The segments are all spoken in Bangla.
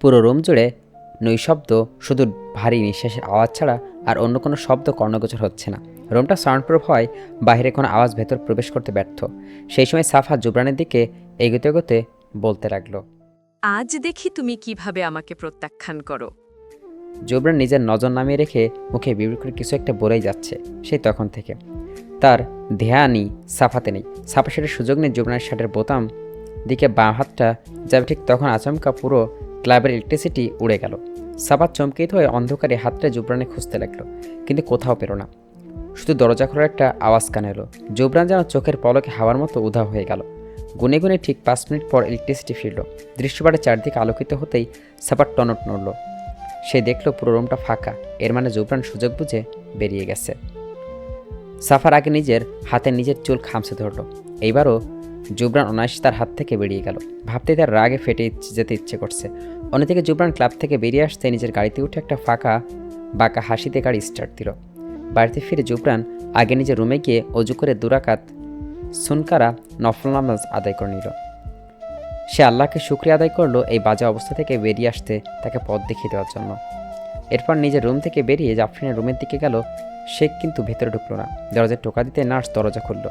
পুরো রুম জুড়ে নৈশব্দ, শুধু ভারী নিঃশ্বাসের আওয়াজ ছাড়া আর অন্য কোনো শব্দ কর্ণগোচর হচ্ছে না। রুমটা সাউন্ডপ্রুফ হয়, বাইরে কোনো আওয়াজ ভেতর প্রবেশ করতে ব্যর্থ। সেই সময় সাফা জুবরানের দিকে এগোতে এগোতে বলতে লাগলো, আজ দেখি তুমি কিভাবে আমাকে প্রত্যাখ্যান করো। জুবরান নিজের নজর নামিয়ে রেখে মুখে বিড়বিড় করে কিছু একটা বলেই যাচ্ছে। সেই তখন থেকে তার ধ্যানই সাফাতে নেই। সাফা সেটার সুযোগ নেই জুবরানের শার্টের বোতাম দিকে বাঁ হাতটা যাবে, ঠিক তখন আচমকা পুরো ক্লাবের ইলেকট্রিসিটি উড়ে গেল। সাফা চমকিত হয়ে অন্ধকারে হাতটা জুবরানে খুঁজতে লাগলো, কিন্তু কোথাও পেল না। শুধু দরজা খোলার একটা আওয়াজ কানে এলো। জুবরান যেন চোখের পলকে হাওয়ার মতো উধাও হয়ে গেল। গুনে গুনে ঠিক 5 মিনিট পর ইলেকট্রিসিটি ফিরল। দৃশ্যপটে চারদিকে আলোকিত হতেই সাফার টনট নড়ল। সে দেখল পুরো রুমটা ফাঁকা। এর মানে জুবরান সুযোগ বুঝে বেরিয়ে গেছে। সাফার আগে নিজের হাতে নিজের চুল খামছে ধরল। এইবারও জুবরান অনায়াসে তার হাত থেকে বেরিয়ে গেল। ভাবতেই তার রাগে ফেটে যেতে ইচ্ছে করছে। অন্যদিকে জুবরান ক্লাব থেকে বেরিয়ে আসতে নিজের গাড়িতে উঠে একটা ফাঁকা বাঁকা হাসিতে গাড়ি স্টার্ট দিল। বাড়িতে ফিরে জুবরান আগে নিজের রুমে গিয়ে অজু করে দুরাকাত সুনকারা নফল নামাজ আদায় করে নিল। সে আল্লাহকে শুকরিয়া আদায় করলো এই বাজে অবস্থা থেকে বেরিয়ে আসতে তাকে পথ দেখিয়ে দেওয়ার জন্য। এরপর নিজের রুম থেকে বেরিয়ে জাফরিনের রুমের দিকে গেল। সে কিন্তু ভেতরে ঢুকলো না। দরজায় টোকা দিতে নার্স দরজা খুলল।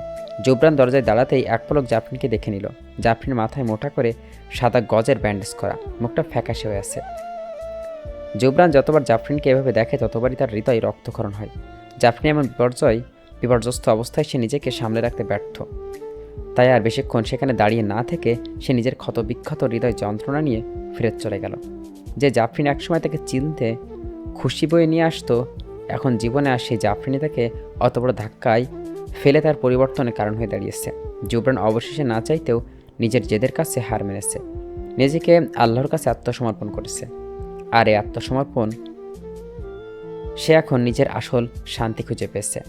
জুবরান দরজায় দাঁড়াতেই এক পলক জাফরিনকে দেখে নিল। জাফরিন মাথায় মোটা করে সাদা গজের ব্যান্ডেজ করা, মুখটা ফ্যাকাশে হয়ে আছে। জুবরান যতবার জাফরিনকে এভাবে দেখে ততবারই তার হৃদয় রক্তক্ষরণ হয়। জাফরিন এমন বিপর্যস্ত অবস্থায় সে নিজেকে সামলে রাখতে ব্যর্থ। তাই আর বেশিক্ষণ সেখানে দাঁড়িয়ে না থেকে সে নিজের ক্ষতবিক্ষত হৃদয় যন্ত্রণা নিয়ে ফেরত চলে গেল। যে জাফরিন একসময় তাকে চিনতে খুশি বয়ে নিয়ে আসতো, এখন জীবনে আর সেই জাফরিনই তাকে অত বড় ধাক্কায় ফেলে তার পরিবর্তনের কারণ হয়ে দাঁড়িয়েছে। জুবরান অবশেষে না চাইতেও নিজের জেদের কাছে হার মেনেছে। নিজেকে আল্লাহর কাছে আত্মসমর্পণ করেছে। আর এই আত্মসমর্পণ সে এখন নিজের আসল শান্তি খুঁজে পেয়েছে।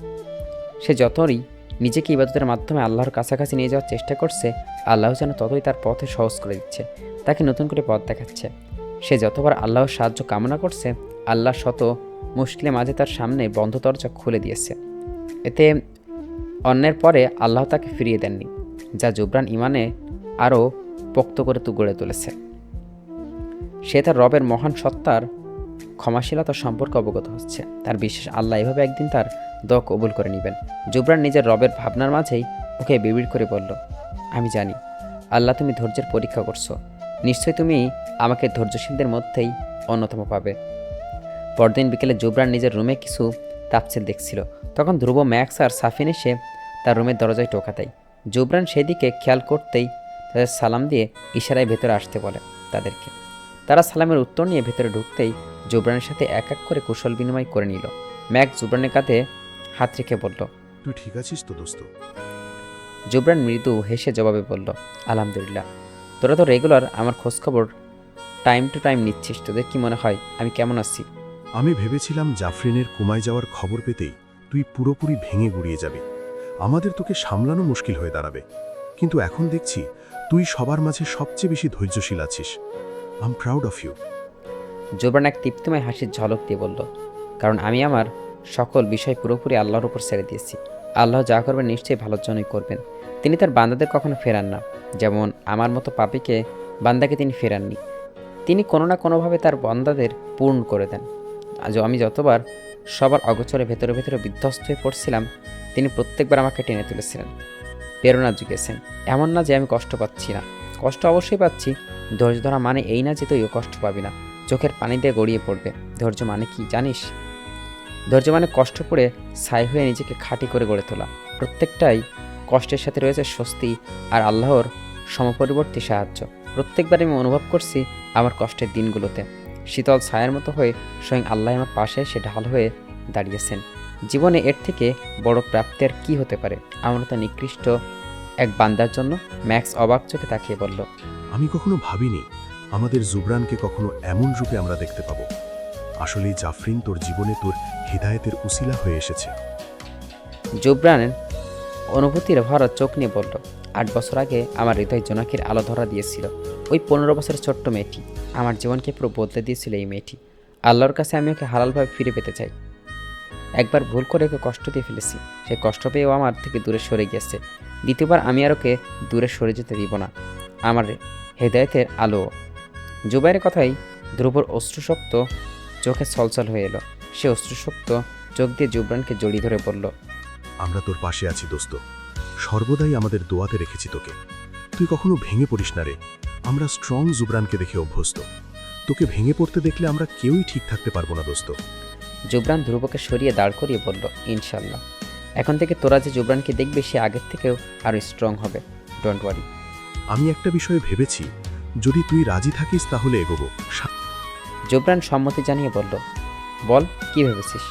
সে যতই নিজেকে ইবাদতের মাধ্যমে আল্লাহর কাছাকাছি নিয়ে যাওয়ার চেষ্টা করছে, আল্লাহ যেন ততই তার পথে সহজ করে দিচ্ছে, তাকে নতুন করে পথ দেখাচ্ছে। সে যতবার আল্লাহর সাহায্য কামনা করছে, আল্লাহ শত মুশকিলের মাঝে তার সামনে বন্ধ দরজা খুলে দিয়েছে। এতে অন্যের পরে আল্লাহ তাকে ফিরিয়ে দেননি, যা জুবরান ইমানে আরও পোক্ত করে গড়ে তুলেছে। সে তার রবের মহান সত্তার ক্ষমাশীলতা সম্পর্কে অবগত হচ্ছে। তার বিশ্বাস আল্লাহ এভাবে একদিন তার দোয়া কবুল করে নেবেন। জুবরান নিজের রবের ভাবনার মাঝেই ওকে বিড়বিড় করে বলল, আমি জানি আল্লাহ তুমি ধৈর্যের পরীক্ষা করছো। নিশ্চয়ই তুমি আমাকে ধৈর্যশীলদের মধ্যেই অন্যতম পাবে। পরদিন বিকেলে জুবরান নিজের রুমে কিছু তাফসীর দেখছিল। তখন ধ্রুব, ম্যাক্স আর সাফিন এসে তার রুমের দরজায় টোকা দেয়। জুবরান সেদিকে খেয়াল করতেই তাদের সালাম দিয়ে ইশারায় ভেতরে আসতে বলে তাদেরকে। তারা সালামের উত্তর নিয়ে ভেতরে ঢুকতেই জুবরানের সাথে এক এক করে কুশল বিনিময় করে নিল। ম্যাক্স জুবরানের কাঁধে হাত রেখে বলল, তুই ঠিক আছিস তো দোস্ত? জুবরান মৃদু হেসে জবাবে বলল, আলহামদুলিল্লাহ। তোরা তো রেগুলার আমার খোঁজখবর টাইম টু টাইম নিচ্ছিস, তোদের কি মনে হয় আমি কেমন আছি? আমি ভেবেছিলাম জাফরিনের কুমায় যাওয়ার খবর পেতেই তুই পুরোপুরি ভেঙে গুড়িয়ে যাবি, আমাদের তোকে সামলানো মুশকিল হয়ে দাঁড়াবে। কিন্তু এখন দেখছি তুই সবার মাঝে সবচেয়ে বেশি ধৈর্যশীল আছিস। I am proud of you. Zubran এক তৃপ্তিময় হাসির ঝলক দিয়ে বলল, কারণ আমি আমার সকল বিষয় পুরোপুরি আল্লাহর উপর ছেড়ে দিয়েছি। আল্লাহ যা করবেন নিশ্চয়ই ভালোর জন্যই করবেন। তিনি তার বান্দাদের কখনো ফেরান না, যেমন আমার মতো পাপীকে বান্দাকে তিনি ফেরাননি। তিনি কোনো না কোনোভাবে তার বান্দাদের পূর্ণ করে দেন। আজ আমি যতবার সবার অগোচরে ভেতরে ভেতরে বিধ্বস্ত হয়ে পড়ছিলাম, তিনি প্রত্যেকবার আমাকে টেনে তুলেছিলেন, প্রেরণা জুগিয়েছেন। এমন না যে আমি কষ্ট পাচ্ছি না, কষ্ট অবশ্যই পাচ্ছি। ধৈর্য ধরা মানে এই না যে তুইও কষ্ট পাবি না, চোখের পানি দিয়ে গড়িয়ে পড়বে। ধৈর্য মানে কি জানিস? ধৈর্য মানে কষ্ট করে ছাই হয়ে নিজেকে খাঁটি করে গড়ে তোলা। প্রত্যেকটাই কষ্টের সাথে রয়েছে স্বস্তি আর আল্লাহর সমপরিবর্তী সাহায্য। প্রত্যেকবার আমি অনুভব করছি আমার কষ্টের দিনগুলোতে শীতল ছায়ার মতো হয়ে স্বয়ং আল্লাহ আমার পাশে এসে ঢাল হয়ে দাঁড়িয়েছেন। জীবনে এর থেকে বড় প্রাপ্তি আর কী হতে পারে আমার তো নিকৃষ্ট এক বান্দার জন্য? ম্যাক্স অবাক চোখে তাকিয়ে বলল, আমি কখনো ভাবিনি আমাদের জুবরানকে কখনো এমন রূপে আমরা দেখতে পাবো। আসলে জাফরিন তোর জীবনে তোর হিদায়েতের উসিলা হয়ে এসেছে। জুবরানের অনুভূতির ভরা চোখ নিয়ে বলল, 8 বছর আগে আমার হৃদয় জোনাকির আলো ধরা দিয়েছিল ওই 15 বছরের ছোট্ট মেয়েটি। আমার জীবনকে পুরো বদলে দিয়েছিল এই মেয়েটি। আল্লাহর কাছে আমি ওকে হালালভাবে ফিরে পেতে চাই। একবার ভুল করে ওকে কষ্ট দিয়ে ফেলেছি, সেই কষ্ট পেয়েও আমার থেকে দূরে সরে গিয়েছে। দ্বিতীয়বার আমি আর ওকে দূরে সরে যেতে দিব না, আমার হেদায়েতের আলো। জুবাইরের কথাই ধ্রুবর অশ্রুশক্ত চোখে ছলছল হয়ে এলো। সে অশ্রুশক্ত চোখ দিয়ে জুবরানকে জড়িয়ে ধরে বলল, আমরা তোর পাশে আছি দোস্ত, সর্বদাই আমাদের দোয়াতে রেখেছি তোকে। তুই কখনো ভেঙে পড়িস না রে। আমরা স্ট্রং জুবরানকে দেখে অভ্যস্ত। তোকে ভেঙে পড়তে দেখলে আমরা কেউই ঠিক থাকতে পারবো না দোস্ত। জুবরান ধ্রুবকে সরিয়ে দাঁড় করিয়ে বলল, ইনশাল্লাহ, এখন থেকে তোরা যে জুবরানকে দেখবে সে আগের থেকেও আরও স্ট্রং হবে, ডোন্ট ওয়ারি। আমি একটা বিষয়ে ভেবেছি, যদি তুই রাজি থাকিস তাহলে এগোবো। জুবরান সম্মতি জানিয়ে বলল, বল কি ভেবেছিস?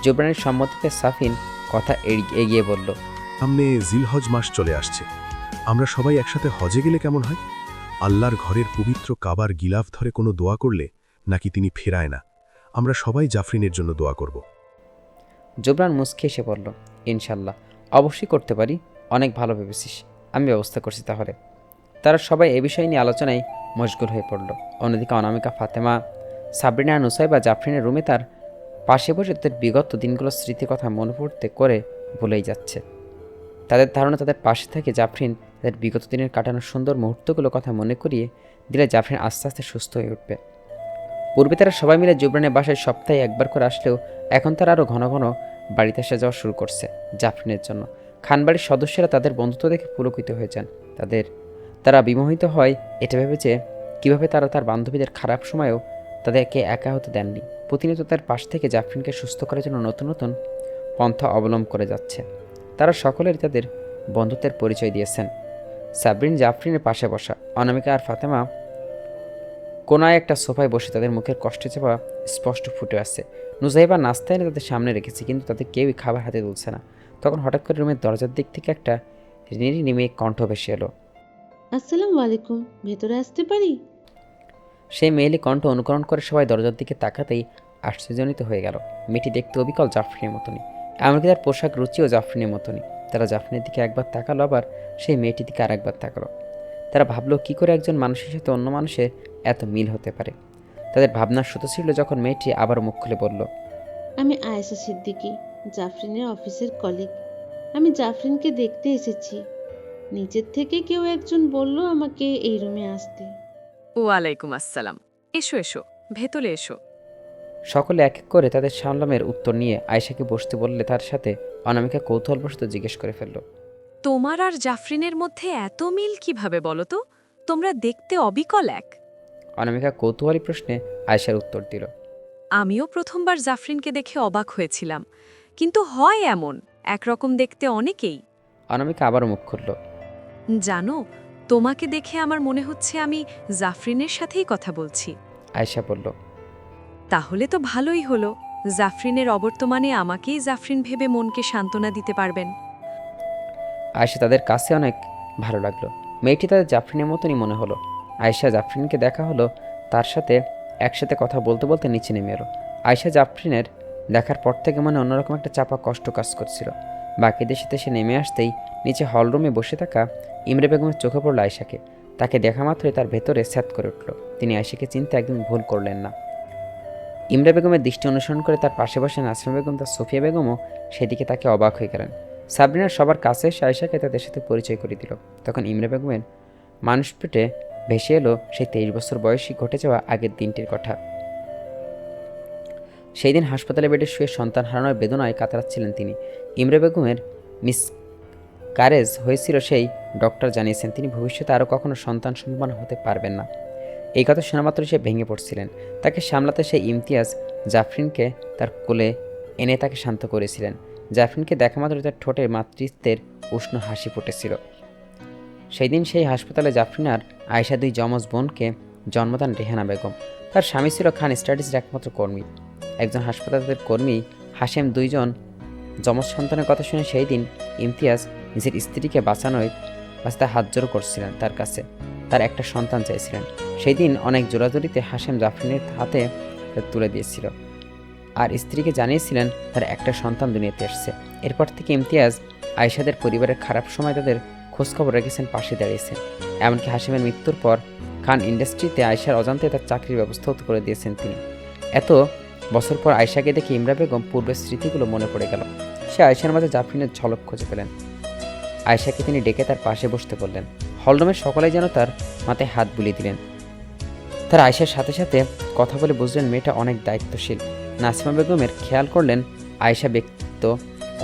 জুবরানের সম্মতিতে সাফিন কথা এগিয়ে বলল, সামনে জিলহজ মাস চলে আসছে, আমরা সবাই একসাথে হজে গেলে কেমন হয়? আল্লাহর ঘরের পবিত্র কাবার গিলাফ ধরে কোনো দোয়া করলে নাকি তিনি ফেরায় না। আমরা সবাই জাফরিনের জন্য দোয়া করব। জুবরান মুচকে এসে বলল, ইনশাল্লাহ, অবশ্যই করতে পারি। অনেক ভালো ভেবেছিস, আমি ব্যবস্থা করছি তাহলে। তারা সবাই এ বিষয় নিয়ে আলোচনায় মশগুল হয়ে পড়ল। অন্যদিকে অনামিকা, ফাতেমা, সাবরিনা আর নুসাইবা জাফরিনের রুমে তার পাশে বসে তাদের বিগত দিনগুলোর স্মৃতির কথা মনে পড়তে করে ভুলেই যাচ্ছে। তাদের ধারণা তাদের পাশে থেকে জাফরিন তাদের বিগত দিনের কাটানোর সুন্দর মুহূর্তগুলোর কথা মনে করিয়ে দিলে জাফরিন আস্তে আস্তে সুস্থ হয়ে উঠবে। পূর্বে তারা সবাই মিলে জুবরানের বাসায় সপ্তাহে একবার করে আসলেও এখন তারা আরও ঘন ঘন বাড়িতে আসা যাওয়া শুরু করছে জাফরিনের জন্য। খানবাড়ির সদস্যরা তাদের বন্ধুত্ব দেখে পুলকিত হয়ে যান। তারা বিমোহিত হয় এটা ভেবে যে কীভাবে তারা তার বান্ধবীদের খারাপ সময়েও তাদেরকে একা হতে দেননি। প্রতিনিয়ত তার পাশ থেকে জাফরিনকে সুস্থ করার জন্য নতুন নতুন পন্থা অবলম্বন করে যাচ্ছে। তারা সকলেরই তাদের বন্ধুত্বের পরিচয় দিয়েছেন। সাবরিন জাফরিনের পাশে বসা, অনামিকা আর ফাতেমা কোনায় একটা সোফায় বসে তাদের মুখের কষ্টে চাপা স্পষ্ট ফুটে আসছে। নুসাইবা নাস্তা এনে তাদের সামনে রেখেছে, কিন্তু তাদের কেউই খাবার হাতে তুলছে না। তখন হঠাৎ করে রুমের দরজার দিক থেকে একটা নিমে কণ্ঠ ভেসে এলো। আসসালামু আলাইকুম, ভেতরে আসতে পারি? সেই মেয়েলি কণ্ঠ অনুকরণ করে সবাই দরজার দিকে তাকাতেই আশ্চর্যজনিত হয়ে গেল। মেয়েটি দেখতে অবিকল জাফরিনের মতনই, এমনকি তার পোশাক রুচিও জাফরিনের মতনই। তারা জাফরিনের দিকে একবার তাকালো, আবার সেই মেয়েটির দিকে আরেকবার তাকালো। তারা ভাবলো কী করে একজন মানুষের সাথে অন্য মানুষের এত মিল হতে পারে। তাদের ভাবনার সুতো ছিল যখন মেয়েটি আবার মুখ খুলে বলল, আমি আয়েশা সিদ্দিকী, জাফরিনের অফিসের কলিগ। আমি জাফরিনকে দেখতে এসেছি। নিচের থেকে কেউ একজন বলল আমাকে এই রুমে আসতে। ওয়ালাইকুম আসসালাম। এসো এসো, ভেতরে এসো। সকলে এক এক করে তাদের সালামের উত্তর নিয়ে আয়েশাকে বসতে বললে তার সাথে অনামিকা কৌতূহলবশত জিজ্ঞেস করে ফেলল, তোমার আর জাফরিনের মধ্যে এত মিল কিভাবে বলো তো? তোমরা দেখতে অবিকল এক। অনামিকা কৌতূহলী প্রশ্নে আয়েশার উত্তর দিল, আমিও প্রথমবার জাফরিনকে দেখে অবাক হয়েছিলাম, কিন্তু হয় এমন একরকম দেখতে অনেকেই। অনামিকা আবারও মুখ খুলল, জানো, তোমাকে দেখে আমার মনে হচ্ছে আমি জাফরিনের সাথেই কথা বলছি। আয়েশা বলল, তাহলে তো ভালোই হলো, জাফরিনের অবর্তমানে আমাকেই জাফরিন ভেবে মনকে সান্ত্বনা দিতে পারবেন। আয়েশা তাদের কাছে অনেক ভালো লাগলো। মেয়েটি তাদের জাফরিনের মতনই মনে হলো। আয়েশা জাফরিনকে দেখা হলো, তার সাথে একসাথে কথা বলতে বলতে নিচে নেমে এলো। আয়েশা জাফরিনের দেখার পর থেকে মনে অন্যরকম একটা চাপা কষ্ট কাজ করছিল। বাকিদের সাথে সে নেমে আসতেই নিচে হলরুমে বসে থাকা ইমরে বেগমের চোখে পড়ল আয়েশাকে। তাকে দেখা মাত্রই তার ভেতরে স্যাত করে উঠল। তিনি আয়েশাকে চিনতে একদমই ভুল করলেন না। ইমরে বেগমের দৃষ্টি অনুসরণ করে তার পাশে বসে নাসরিন বেগম, তার সোফিয়া বেগমও সেদিকে তাকে অবাক হয়ে গেলেন। সাবরিনার সবার কাছে এসে আয়েশাকে তাদের সাথে পরিচয় করে দিল। তখন ইমরে বেগমের মানুষ পেটে ভেসে এলো সেই 23 বছর বয়সী ঘটে যাওয়া আগের দিনটির কথা। সেই দিন হাসপাতালে বেডে শুয়ে সন্তান হারানোর বেদনায় কাতরাচ্ছিলেন তিনি। ইমরে বেগমের মিসক্যারেজ হয়েছিল, সেই ডক্টর জানিয়েছেন তিনি ভবিষ্যতে আরও কখনো সন্তান সম্ভাবনা হতে পারবেন না। এই কথা শোনা মাত্র সে ভেঙে পড়ছিলেন। তাকে সামলাতে সেই ইমতিয়াজ জাফরিনকে তার কোলে এনে তাকে শান্ত করেছিলেন। জাফরিনকে দেখা মাত্র তার ঠোঁটে মাতৃত্বের উষ্ণ হাসি ফুটেছিল। সেই দিন সেই হাসপাতালে জাফরিন আর আয়েশা দুই যমজ বোনকে জন্মদান রেহানা বেগম। তার স্বামী ছিল খান স্টাডিজের একমাত্র কর্মী, একজন হাসপাতালের কর্মী হাশেম। দুইজন যমজ সন্তানের কথা শুনে সেই দিন ইমতিয়াজ নিজের স্ত্রীকে বাঁচাতে হাত জোড়ো করছিলেন, তার কাছে তার একটা সন্তান চাইছিলেন। সেই দিন অনেক জোরাজোরিতে হাশেম জাফরিনের হাতে তুলে দিয়েছিল আর স্ত্রীকে জানিয়েছিলেন তার একটা সন্তান দুনিয়াতে এসছে। এরপর থেকে ইমতিয়াজ আয়েশাদের পরিবারের খারাপ সময় তাদের খোঁজখবর রেখেছেন, পাশে দাঁড়িয়েছেন। এমনকি হাশেমের মৃত্যুর পর খান ইন্ডাস্ট্রিতে আয়েশার অজান্তে তার চাকরির ব্যবস্থাও করে দিয়েছেন তিনি। এত বছর পর আয়েশাকে দেখে ইমরা বেগম পূর্বের স্মৃতিগুলো মনে পড়ে গেল। সে আয়েশার মাঝে জাফরিনের ঝলক খুঁজে পেলেন। আয়েশাকে তিনি ডেকে তার পাশে বসতে বললেন। হলরুমের সকলেই যেন তার মাথায় হাত বুলিয়ে দিলেন। তার আয়েশার সাথে সাথে কথা বলে বুঝলেন মেয়েটা অনেক দায়িত্বশীল। নাসিমা বেগমের খেয়াল করলেন আয়েশা ব্যক্তিত্ব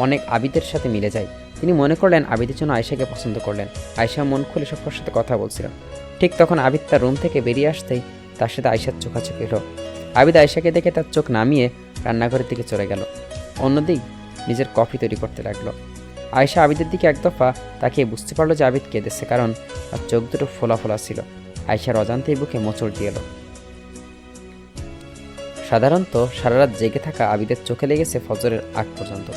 অনেক আবিদের সাথে মিলে যায়। তিনি মনে করলেন আবিদের জন্য আয়েশাকে পছন্দ করলেন। আয়েশা মন খুলে সবার সাথে কথা বলছিলেন। ঠিক তখন আবিদ তার রুম থেকে বেরিয়ে আসতেই তার সাথে আয়েশার চোখাচোখি এলো। আবিদ আয়েশাকে দেখে তার চোখ নামিয়ে রান্নাঘরের দিকে চলে গেল। অন্যদিক নিজের কফি তৈরি করতে লাগলো। আয়েশা আবিদের দিকে এক দফা তাকিয়ে বুঝতে পারলো যে আবিদ কেঁদেছে, কারণ তার চোখ দুটো ফোলা ফোলা ছিল। আয়েশার অজান্তেই বুকে মোচড় দিয়ে এলো। সাধারণত সারা রাত জেগে থাকা আবিদের চোখে লেগেছে ফজরের আগ পর্যন্ত।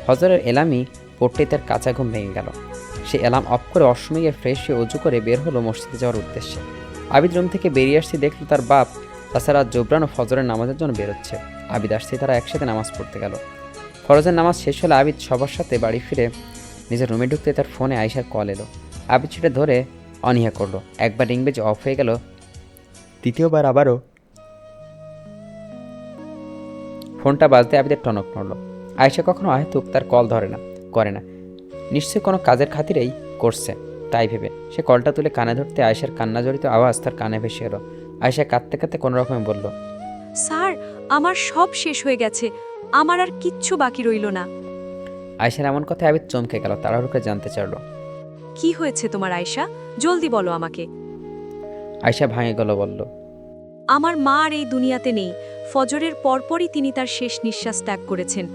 ফজরের এলার্মই পড়তেই তার কাঁচা ঘুম ভেঙে গেল। সে অ্যালার্ম অফ করে অসময়ে ফ্রেশ হয়ে উজু করে বের হলো মসজিদে যাওয়ার উদ্দেশ্যে। আবিদ রুম থেকে বেরিয়ে আসতে দেখলো তার বাপ তাছাড়া জোবরানও ফজরের নামাজের জন্য বেরোচ্ছে। আবিদ আসতে তারা একসাথে নামাজ পড়তে গেল। ফরজের নামাজ শেষ হলে আবিদ সবার সাথে বাড়ি ফিরে নিজের রুমে ঢুকতে তার ফোনে আয়েশার কল এলো। আবিদ সেটা ধরে অনীহা করলো। একবার রিং বেজে অফ হয়ে গেল, দ্বিতীয়বার আবারও ফোনটা বাজতে আবিদের টনক নড়ল। আয়েশা কখনো আহেতুক তার কল করে না, নিশ্চয়ই কোনো কাজের খাতিরেই করছে তাই ভেবে সে কলটা তুলে কানে ধরতে আয়েশার কান্না জড়িত আওয়াজ তার কানে ভেসে এলো। আয়েশা কাঁদতে কাঁদতে কোনো রকমে বলল, স্যার, আমার সব শেষ হয়ে গেছে, আমার আর কিচ্ছু বাকি রইল না। আয়েশার এমন কথা আবিদ চমকে গেল, তাড়াহুড়ো করে জানতে চাইল, কি হয়েছে তোমার আয়েশা? জলদি বলো আমাকে। আয়েশা ভাঙে গেল বলল, আমার মা আর এই দুনিয়াতে নেই। ফজরের পরপরই তিনি তার শেষ নিঃশ্বাস ত্যাগ করেছেন।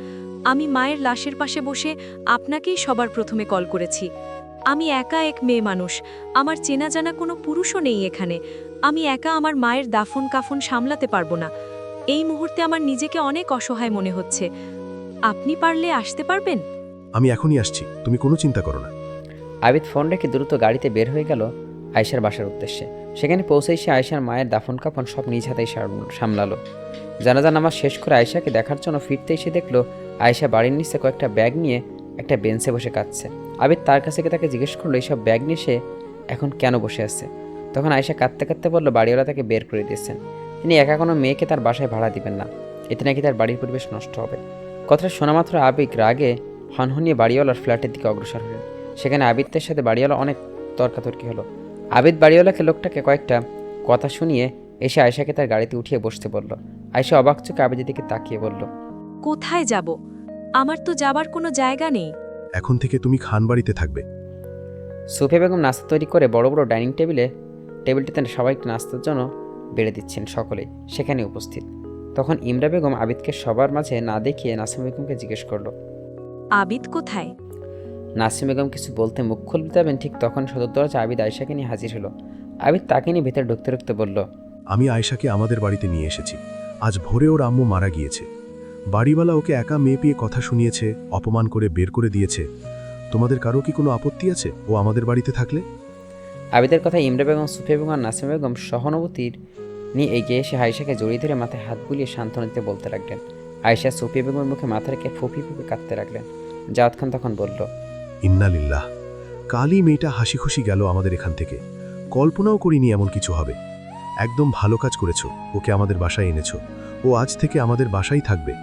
আমি মায়ের লাশের পাশে বসে আপনাকেই সবার প্রথমে কল করেছি। আমি একা এক মেয়ে মানুষ, আমার চেনা জানা কোনো পুরুষও নেই এখানে। আমি একা আমার মায়ের দাফন কাফন সামলাতে পারবো না। এই মুহূর্তে আমার নিজেকে অনেক অসহায় মনে হচ্ছে। আপনি পারলে আসতে পারবেন? আমি এখনই আসছি, তুমি কোনো চিন্তা করো না। আবিদ ফোন রেখে দ্রুত গাড়িতে বের হয়ে গেল আয়েশার বাসার উদ্দেশ্যে। সেখানে পৌঁছেই সে আয়েশার মায়ের দাফন কাফন সব নিজ হাতেই সামলালো। জানাজা নামাজ শেষ করে আয়েশাকে দেখার জন্য ফিরতে এসে দেখলো আয়েশা বাড়ির নিচে কয়েকটা ব্যাগ নিয়ে একটা বেঞ্চে বসে কাঁদছে। আবিদ তার কাছে গিয়ে তাকে জিজ্ঞেস করলো এইসব ব্যাগ নিয়ে সে এখন কেন বসে আছে। তখন আয়েশা কাঁদতে কাঁদতে বললো বাড়িওয়ালা তাকে বের করে দিয়েছেন। তিনি একা কোনো মেয়েকে তার বাসায় ভাড়া দিবেন না, এতে নাকি তার বাড়ির পরিবেশ নষ্ট হবে। কথাটা শোনা মাত্র আবিদ রাগে হনহনিয়ে বাড়িওয়ালার ফ্ল্যাটের দিকে অগ্রসর হলেন। সেখানে আবিদের সাথে বাড়িওয়ালা অনেক তর্কাতর্কি হলো। আবিদ বাড়িওয়ালাকে লোকটাকে কয়েকটা কথা শুনিয়ে এসে আয়েশাকে তার গাড়িতে উঠিয়ে বসতে বলল। আয়েশা অবাক চোখে আবিদের দিকে তাকিয়ে বলল, কোথায় যাব? আমার তো যাবার কোনো জায়গা নেই। এখন থেকে তুমি খান বাড়িতে থাকবে। সুফিয়া বেগম নাস্তা তৈরি করে বড় বড় ডাইনিং টেবিলটিতে সবাইকে নাস্তার জন্য বেড়ে দিচ্ছেন। সকলেই সেখানে উপস্থিত। তখন ইমরা বেগম আবিদকে সবার মাঝে না দেখিয়ে নাসিমা বেগমকে জিজ্ঞেস করলো, আবিদ কোথায়? নাসিমা বেগম কিছু বলতে মুখ খুলতে যাবেন, ঠিক তখন সদর দরজা আবিদ আয়েশাকে নিয়ে হাজির হলো। আবিদ তাকে নিয়ে ভিতরে ঢুকতে ঢুকতে বলল, আমি আয়েশাকে আমাদের বাড়িতে নিয়ে এসেছি। আজ ভোরে ওর আম্মু মারা গিয়েছে। বাড়িওয়ালা ওকে একা মেয়ে পেয়ে কথা শুনিয়েছে, অপমান করে বের করে দিয়েছে। তোমাদের কারো কি কোনো আপত্তি আছে ও আমাদের বাড়িতে থাকলে? আবিদের কথা ইমরা বেগম, সুফিয়া বেগম আর নাসিমা বেগম সহানুভূতির নিয়ে এগিয়ে এসে আয়েশাকে জড়িয়ে ধরে মাথায় হাত বুলিয়ে সান্ত্বনা দিতে বলতে লাগলেন। আয়েশা সুফিয়া বেগমের মুখে মাথা রেখে ফুপি ফুপি কাঁদতে লাগলেন। জাওয়াত খান তখন বলল, ইন্নালিল্লাহ, কালই মেয়েটা হাসি খুশি গেল আমাদের এখান থেকে। কল্পনাও করিনি এমন কিছু হবে। একদম ভালো কাজ করেছো, ওকে আমাদের বাসায় এনেছো। ও আজ থেকে আমাদের বাসায় থাকবে।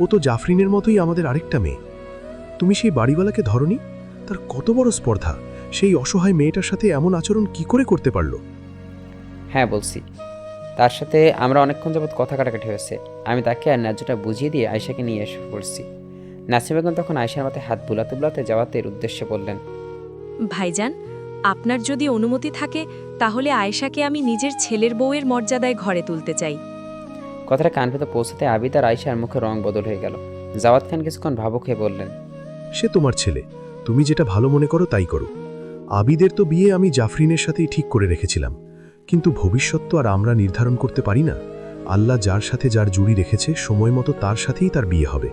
ও তো জাফরিনের মতোই আমাদের আরেকটা মেয়ে। তুমি সেই বাড়িওয়ালাকে ধরনি? তার কত বড় স্পর্ধা! সেই অসহায় মেয়েটার সাথে এমন আচরণ কি করে করতে পারলো? হ্যাঁ বলছি, তার সাথে আমরা অনেকক্ষণ যাবৎ কথা কাটাকাটি হয়েছে। আমি তাকে আর ন্যায্যটা বুঝিয়ে দিয়ে আয়েশাকে নিয়ে এসে পড়ছি। নাসিমা বেগম তখন আয়েশার মাথায় হাত বুলাতে বুলাতে জাওয়াতের উদ্দেশ্যে বললেন, ভাইজান, আপনার যদি অনুমতি থাকে তাহলে আয়েশাকে আমি নিজের ছেলের বউয়ের মর্যাদায় ঘরে তুলতে চাই। কথাটা কান পেতে পৌঁছাতে আবিদ আর আয়েশার মুখে রং বদল হয়ে গেল। জাওয়াত খান কিছুক্ষণ ভাবুক হয়ে বললেন, সে তোমার ছেলে, তুমি যেটা ভালো মনে করো তাই করো। আবিদের তো বিয়ে আমি জাফরিনের সাথেই ঠিক করে রেখেছিলাম, কিন্তু ভবিষ্যৎ তো আর আমরা নির্ধারণ করতে পারি না। আল্লাহ যার সাথে যার জুড়ি রেখেছে সময় মতো তার সাথেই তার বিয়ে হবে।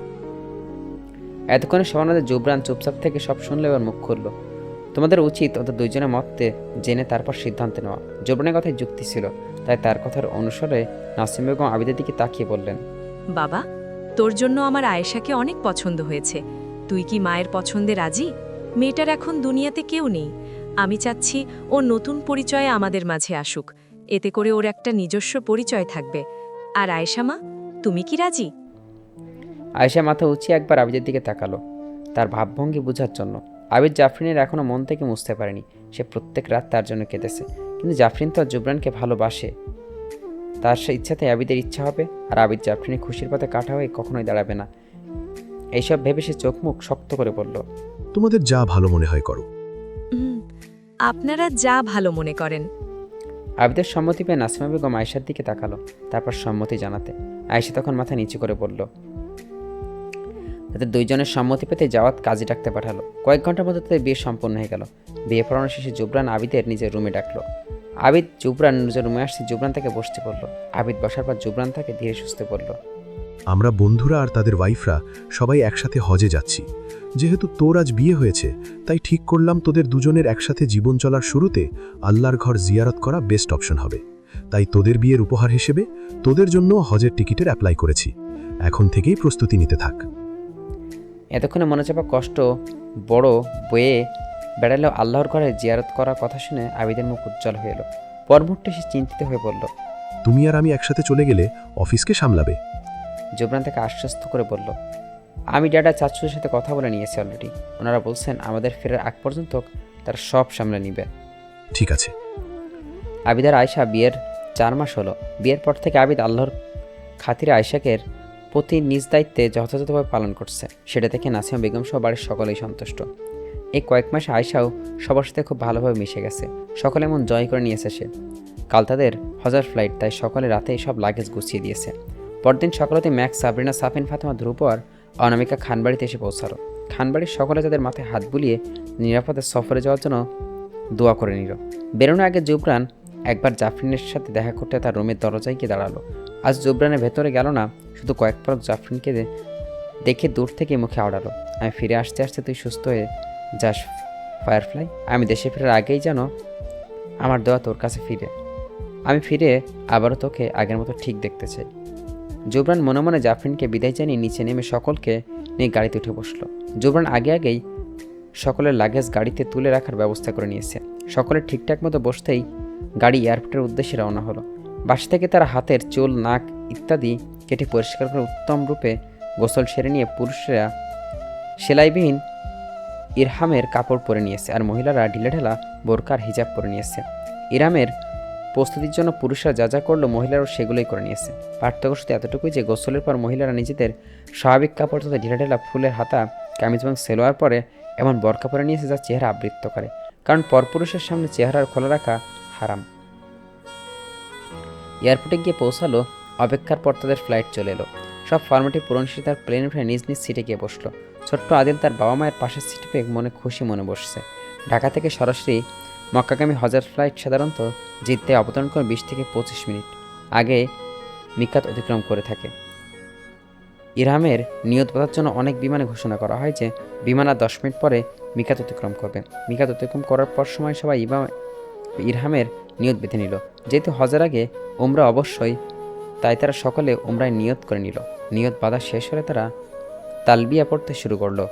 এতক্ষণে সবাই জুবরান চুপচাপ থেকে সব শুনলে এবার মুখ খুলল। তোমাদের উচিত ওদের দুইজনের মতে জেনে তারপর সিদ্ধান্ত নেওয়া। জুবরানের কথায় যুক্তি ছিল, তাই তার কথার অনুসারে নাসিম বেগম আবিদের দিকে তাকিয়ে বললেন, বাবা, তোর জন্য আমার আয়েশাকে অনেক পছন্দ হয়েছে। তুই কি মায়ের পছন্দে রাজি? মেয়েটার এখন দুনিয়াতে কেউ নেই। আমি চাচ্ছি ও নতুন পরিচয়ে আমাদের মাঝে আসুক। এতে করে ওর একটা নিজস্ব পরিচয় থাকবে। আর আয়েশা মা, তুমি কি রাজি? আয়েশা মাথা উঁচিয়ে একবার আবিদের দিকে তাকালো, তার ভাবভঙ্গি বোঝার জন্য। আবিদ জাফরিনের এখনও মন থেকে মুছতে পারেনি। সে প্রত্যেক রাত তার জন্য কেঁদেছে, কিন্তু জাফরিন তো জুবরানকে ভালোবাসে। তার সে ইচ্ছাতে আবিদের ইচ্ছা হবে, আর আবিদ জাফরিনের খুশির পথে কাটা হয়ে কখনোই দাঁড়াবে না। এইসব ভেবে সে চোখ মুখ শক্ত করে বলল, তোমাদের যা ভালো মনে হয় করো। আপনারা যা ভালো মনে করেন। আবিদের সম্মতি পেয়ে নাসিমা বেগম আয়েশার দিকে তাকালো, তারপর সম্মতি জানাতে আয়েশা তখন মাথা নিচু করে বলল। তাদের দুইজনের সম্মতি পেতে জাওয়াত কাজে ডাকতে পাঠালো। কয়েক ঘন্টার মধ্যে তাদের বিয়ে সম্পন্ন হয়ে গেল। বিয়ে পড়ানো শেষে জুবরান আবিদের নিজের রুমে ডাকলো। আবিদ জুবরান নিজের রুমে আসছে, জুবরান তাকে বসতে বলল। আবিদ বসার পর জুবরান তাকে ধীরে সুস্থে বলল, আমরা বন্ধুরা আর তাদের ওয়াইফরা সবাই একসাথে হজে যাচ্ছি। যেহেতু তোর আজ বিয়ে হয়েছে, তাই ঠিক করলাম তোদের দুজনের একসাথে জীবন চলার শুরুতে আল্লাহর ঘর জিয়ারত করা বেস্ট অপশন হবে। তাই তোদের বিয়ের উপহার হিসেবে তোদের জন্য হজের টিকিটের অ্যাপ্লাই করেছি। এখন থেকেই প্রস্তুতি নিতে থাক। এতক্ষণে মনে চাপা কষ্ট বড় বয়ে বেড়ালেও আল্লাহর ঘরে জিয়ারত করার কথা শুনে আবিদের মুখ উজ্জ্বল হয়ে এলো। পর মুহূর্তে সে চিন্তিত হয়ে বলল, তুমি আর আমি একসাথে চলে গেলে অফিসকে সামলাবে। জুবরান তাকে আশ্বস্ত করে বলল, আমি ড্যাডা চাচুদের সাথে কথা বলে নিয়েছি অলরেডি। ওনারা বলছেন আমাদের ফেরার আগ পর্যন্ত তারা সব সামলে নিবে। ঠিক আছে। আবিদ আর আয়েশা বিয়ের 4 মাস হলো। বিয়ের পর থেকে আবিদ আল্লাহর খাতিরে আয়েশাকে প্রতি নিজ দায়িত্বে যথাযথভাবে পালন করছে। সেটা থেকে নাসিমা বেগম সহ বাড়ির সকলেই সন্তুষ্ট। এই কয়েক মাসে আয়েশাও সবার সাথে খুব ভালোভাবে মিশে গেছে। সকলে এমন জয় করে নিয়েছে সে। কাল তাদের হজার ফ্লাইট, তাই সকলে রাতেই সব লাগেজ গুছিয়ে দিয়েছে। পরদিন সকালতে ম্যাক্স, সাবরিনা, সাফিন, ফাতেমা, ধ্রুব আর অনামিকা খানবাড়িতে এসে পৌঁছালো। খানবাড়ির সকলে তাদের মাথায় হাত বুলিয়ে নিরাপদে সফরে যাওয়ার জন্য দোয়া করে নিল। বেরোনোর আগে জুবরান একবার জাফরিনের সাথে দেখা করতে তার রুমের দরজায় গিয়ে দাঁড়ালো। আজ জুবরানের ভেতরে গেল না, শুধু কয়েক পলক জাফরিনকে দেখে দূর থেকে মুখে আওড়ালো, আমি ফিরে আসতে আসতে তুই সুস্থ হয়ে যাস ফায়ারফ্লাই। আমি দেশে ফেরার আগেই যেন আমার দোয়া তোর কাছে আমি ফিরে আবারও তোকে আগের মতো ঠিক দেখতে চাই। জুবরান মনে মনে জাফরিনকে বিদায় জানিয়ে নিচে নেমে সকলকে নিয়ে গাড়িতে উঠে বসলো। জুবরান আগেই সকলের লাগেজ গাড়িতে তুলে রাখার ব্যবস্থা করে নিয়েছে। সকলে ঠিকঠাক মতো বসতেই গাড়ি এয়ারপোর্টের উদ্দেশ্যে রওনা হলো। বাসা থেকে তারা হাতের চুল, নাক ইত্যাদি কেটে পরিষ্কার করে উত্তম রূপে গোসল সেরে নিয়ে পুরুষরা সেলাইবিহীন ইরহামের কাপড় পরে নিয়েছে, আর মহিলারা ঢিলেঢালা বোরকার হিজাব পরে নিয়েছে। ইরহামের প্রস্তুতির জন্য পুরুষরা যা যা করলো, মহিলারাও সেগুলোই করে নিয়েছে। পার্থক্য শুধু এতটুকুই যে গোসলের পর মহিলারা নিজেদের স্বাভাবিক কাপড় তথা ঢিলেঢালা ফুলের হাতা কামিজ এবং সেলোয়ার পরে এমন বরকা পরে নিয়েছে যা চেহারা আবৃত্ত করে, কারণ পরপুরুষের সামনে চেহারার খোলা রাখা হারাম। এয়ারপোর্টে গিয়ে পৌঁছালো। অপেক্ষার পর তাদের ফ্লাইট চলে এলো। সব ফর্মালিটি পূরণ শেষে তার প্লেন উঠে নিজ নিজ সিটে গিয়ে বসলো। ছোট্ট আদিল তার বাবা মায়ের পাশের সিটে পেয়ে খুশি মনে বসছে। ঢাকা থেকে সরাসরি মক্কাগামী হজার ফ্লাইট সাধারণত জিদ্দায় অবতরণ করে 20 থেকে 25 মিনিট আগে মিকাত অতিক্রম করে থাকে। ইরহামের নিয়ত বাঁধার জন্য অনেক বিমানে ঘোষণা করা হয় যে বিমান আর 10 মিনিট পরে মিকাত অতিক্রম করবে। মিকাত অতিক্রম করার পর সময় সবাই ইরহামের নিয়ত বেঁধে নিল। যেহেতু হজের আগে ওমরা অবশ্যই, তাই তারা সকলে ওমরায় নিয়ত করে নিল। নিয়ত বাঁধা শেষ হলে তারা তালবিয়া পড়তে শুরু করলো।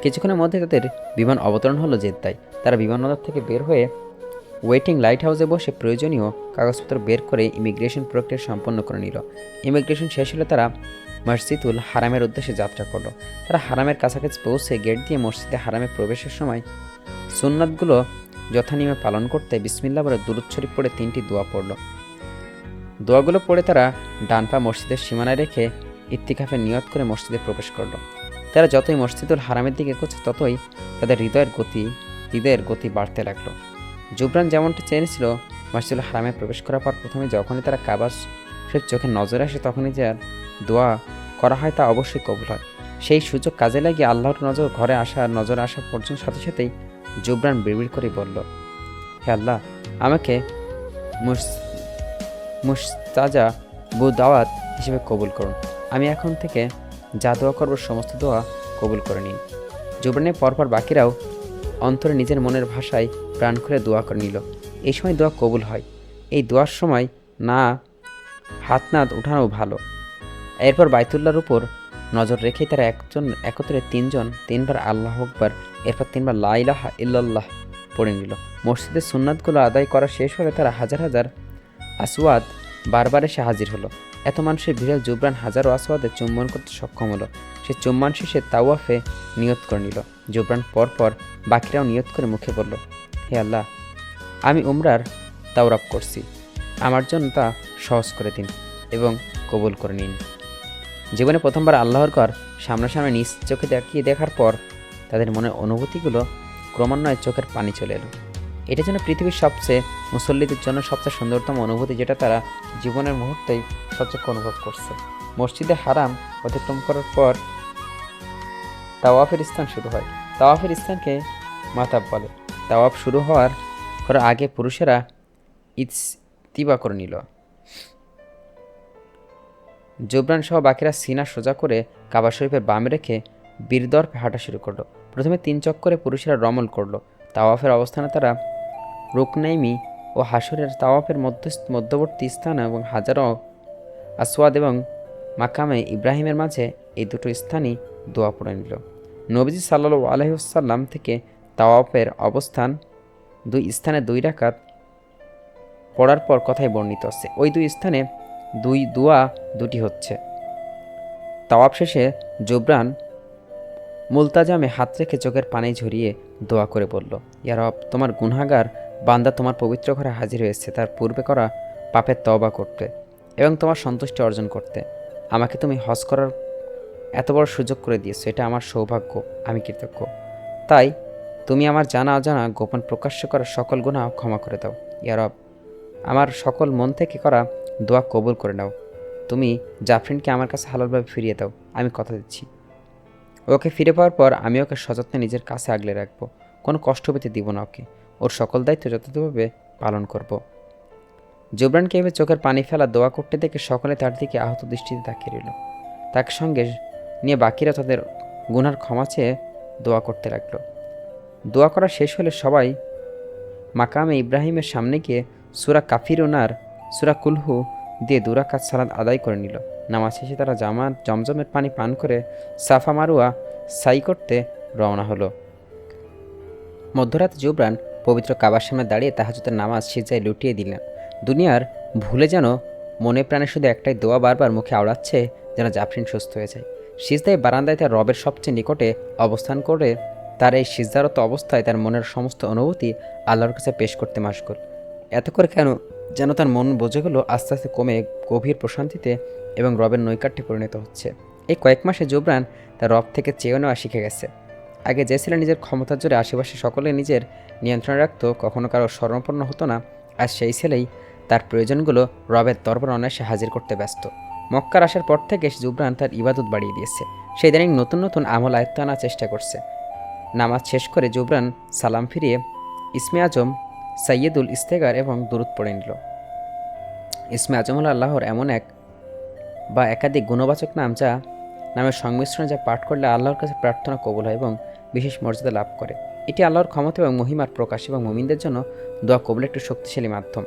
কিছুক্ষণের মধ্যে তাদের বিমান অবতরণ হলো জেদ্দায়। তারা বিমানবন্দর থেকে বের হয়ে ওয়েটিং লাইট হাউসে বসে প্রয়োজনীয় কাগজপত্র বের করে ইমিগ্রেশন প্রক্রিয়া সম্পন্ন করে নিল। ইমিগ্রেশন শেষ হলে তারা মসজিদুল হারামের উদ্দেশ্যে যাত্রা করলো। তারা হারামের কাছাকাছি পৌঁছে গেট দিয়ে মসজিদে হারামে প্রবেশের সময় সুন্নাতগুলো যথানিয়মে পালন করতে বিসমিল্লাহ বলে দুরূদ শরীফ পড়ে 3টি দোয়া পড়ল। দোয়াগুলো পড়ে তারা ডান পা মসজিদের সীমানায় রেখে ইত্তিকাফের নিয়ত করে মসজিদে প্রবেশ করলো। তারা যতই মসজিদুল হারামের দিকে এগোচ্ছে ততই তাদের হৃদয়ের গতি বাড়তে লাগলো। জুবরান যেমনটা চেয়েছিল, মসজিদুল হারামে প্রবেশ করার পর প্রথমে যখনই তারা কাবা শরীফ চোখে নজরে আসে, তখনই যার দোয়া করা হয় তা অবশ্যই কবুল হয়। সেই সুযোগ কাজে লাগিয়ে আল্লাহর নজরে আসা পর্যন্ত সাথে সাথেই জুবরান বিড়বিড় করে বলল, হে আল্লাহ, আমাকে মুস্তাজা দাওয়াত হিসেবে কবুল করুন। আমি এখন থেকে যা দোয়া করব সমস্ত দোয়া কবুল করে নিন। জুবরানের পরপর বাকিরাও অন্তরে নিজের মনের ভাষায় প্রাণ খুলে দোয়া করে নিল। এই সময় দোয়া কবুল হয়। এই দোয়ার সময় হাত না উঠানো ভালো। এরপর বাইতুল্লাহর উপর নজর রেখেই তারা একত্রে 3বার আল্লাহু আকবার, এরপর 3বার লা ইলাহা ইল্লাল্লাহ পড়ে নিল। মসজিদের সুন্নাতগুলো আদায় করা শেষ হলে তারা হাজার হাজার আসওয়াদ বারবার এসে হাজির হলো। এত মানুষের ভিড়ে জুবরান হাজারো আসওয়াদে চুম্বন করতে সক্ষম হলো। সে চুম্বন শেষে তাওয়াফে নিয়ত করে নিল। জুবরান পরপর বাকিরাও নিয়ত করে মুখে বলল, হে আল্লাহ, আমি উমরার তাওরাফ করছি, আমার জন্য তা সহজ করে দিন এবং কবুল করে নিন। জীবনে প্রথমবার আল্লাহর ঘর সামনাসামনি নিজ চোখে দেখার পর তাদের মনের অনুভূতিগুলো ক্রমান্বয়ে চোখের পানি চলে এলো। এটা যেন পৃথিবীর সবচেয়ে মুসল্লিদের জন্য সবচেয়ে সুন্দরতম অনুভূতি, যেটা তারা জীবনের মুহূর্তেই সবচেয়ে অনুভব করছে। মসজিদে হারাম অতিক্রম করার পর তাওয়াফের স্থান শুরু হয়। তাওয়াফের স্থানকে মাতাব বলে। তাওয়াফ শুরু করার আগে পুরুষেরা ইস্তিবা করে নিল। জুবরান সহ বাকিরা সিনা সোজা করে কাবা শরীফের বামে রেখে বীরদর্পে হাঁটা শুরু করলো। প্রথমে 3 চক্করে পুরুষেরা রমল করলো। তাওয়াফের অবস্থানে তারা রুকনাইমি ও হাসরের তাওয়াফের মধ্যবর্তী স্থান এবং হাজারো আসওয়াদ এবং মাকামে ইব্রাহিমের মাঝে এই দুটো স্থানই দোয়া পড়ে নিল। নবীজি সাল্লাল্লাহু আলাইহি ওয়াসাল্লাম থেকে তাওয়াফের অবস্থান 2 স্থানে 2 রাকাত পড়ার পর কথাই বর্ণিত আছে। ওই 2 স্থানে 2 দোয়া দুটি হচ্ছে। তাওয়াফ শেষে জুবরান মুলতাজামে হাত রেখে চোখের পানি ঝরিয়ে দোয়া করে বলল, ইয়া রব, তোমার গুনাহগার বান্দা তোমার পবিত্র ঘরে হাজির হয়েছে তার পূর্বে করা পাপের তওবা করতে এবং তোমার সন্তুষ্টি অর্জন করতে। আমাকে তুমি হজ করার এত বড় সুযোগ করে দিয়েছো, এটা আমার সৌভাগ্য, আমি কৃতজ্ঞ। তাই তুমি আমার জানা অজানা গোপন প্রকাশ্য করা সকল গুনাহ ক্ষমা করে দাও। ইয়া রব, আমার সকল মন থেকে করা দোয়া কবুল করে নাও। তুমি জাফরিনকে আমার কাছে হালালভাবে ফিরিয়ে দাও, আমি কথা দিচ্ছি। ওকে ফিরে পাওয়ার পর আমি ওকে সযত্নে নিজের কাছে আগলে রাখবো, কোনো কষ্ট পেতে দিব না ওকে, ওর সকল দায়িত্ব যথাযথভাবে পালন করব। জুবরানকে এভাবে চোখের পানি ফেলা দোয়া করতে দেখে সকলে তার দিকে আহত দৃষ্টিতে তাকিয়ে রইল। তাকে সঙ্গে নিয়ে বাকিরা তাদের গুনার ক্ষমা চেয়ে দোয়া করতে লাগলো। দোয়া করা শেষ হলে সবাই মাকামে ইব্রাহিমের সামনে গিয়ে সূরা কাফিরুনার সূরা কুলহু দিয়ে 2 রাকাত সালাত আদায় করে নিল। নামাজ শেষে তারা জমজমের পানি পান করে সাফা মারুয়া সাই করতে রওনা হলো। মধ্যরাতে জুবরান পবিত্র কাবার সামনে দাঁড়িয়ে তাহাজ্জুদের নামাজ সিজদায় লুটিয়ে দিলেন। দুনিয়ার ভুলে যেন মনে প্রাণে শুধু একটাই দোয়া বারবার মুখে আওড়াচ্ছে, যেন জাফরিন সুস্থ হয়ে যায়। সিজদায় বারান্দায় তার রবের সবচেয়ে নিকটে অবস্থান করে তার এই সিজদারত অবস্থায় তার মনের সমস্ত অনুভূতি আল্লাহর কাছে পেশ করতে মাশগুল। এত করে কেন যেন তার মন বোঝে গেল আস্তে আস্তে কমে গভীর প্রশান্তিতে এবং রবের নৈকট্যে পরিণত হচ্ছে। এই কয়েক মাসে জুবরান তার রব থেকে চেয়ে নেওয়া শিখে গেছে। আগে যে ছিল নিজের ক্ষমতার জোরে আশেপাশে সকলে নিজের নিয়ন্ত্রণে রাখত, কখনো কারো শরণাপন্ন হতো না, আর সেই ছেলেই তার প্রয়োজনগুলো রবের দরবার অনায়াসে হাজির করতে ব্যস্ত। মক্কার আসার পর থেকে জুবরান তার ইবাদত বাড়িয়ে দিয়েছে। সেই দিন নতুন নতুন আমল আয়ত্ত আনার চেষ্টা করছে। নামাজ শেষ করে জুবরান সালাম ফিরিয়ে ইসমে আজম, সাইয়্যিদুল ইস্তেগার এবং দুরূদ পড়ে নিল। ইসমে আজম হল আল্লাহর এমন এক বা একাধিক গুণবাচক নাম, যা নামের সংমিশ্রণে যা পাঠ করলে আল্লাহর কাছে প্রার্থনা কবুল হয় এবং বিশেষ মর্যাদা লাভ করে। এটি আল্লাহর ক্ষমতা এবং মহিমার প্রকাশ এবং মুমিনদের জন্য দোয়া কবুলের একটি শক্তিশালী মাধ্যম।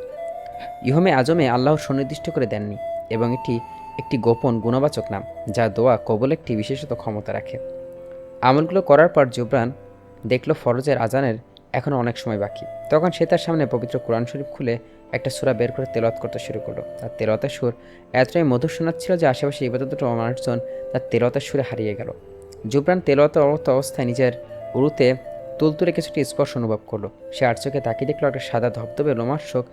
ইহমে আজমে আল্লাহর সুনির্দিষ্ট করে দেননি এবং এটি একটি গোপন গুণবাচক নাম, যা দোয়া কবুল একটি বিশেষত ক্ষমতা রাখে। আমলগুলো করার পর জুবরান দেখল ফরজের আজানের এখনও অনেক সময় বাকি। তখন সে তার সামনে পবিত্র কোরআন শরীফ খুলে একটা সূরা বের করে তেলাওয়াত করতে শুরু করলো। তার তেলাওয়াতের সুর এতটাই মধুর শোনাচ্ছিল যে আশেপাশে ইবাদতরত মানুষজন তার তেলাওয়াতের সুরে হারিয়ে গেল। জুবরান তেলাওয়াতের অবস্থায় নিজের উরুতে তুলতুলে কিছুটি স্পর্শ অনুভব করলো। সে আর চোখে তাকিয়ে দেখলো একটা সাদা ধবধবে রোমাঞ্চক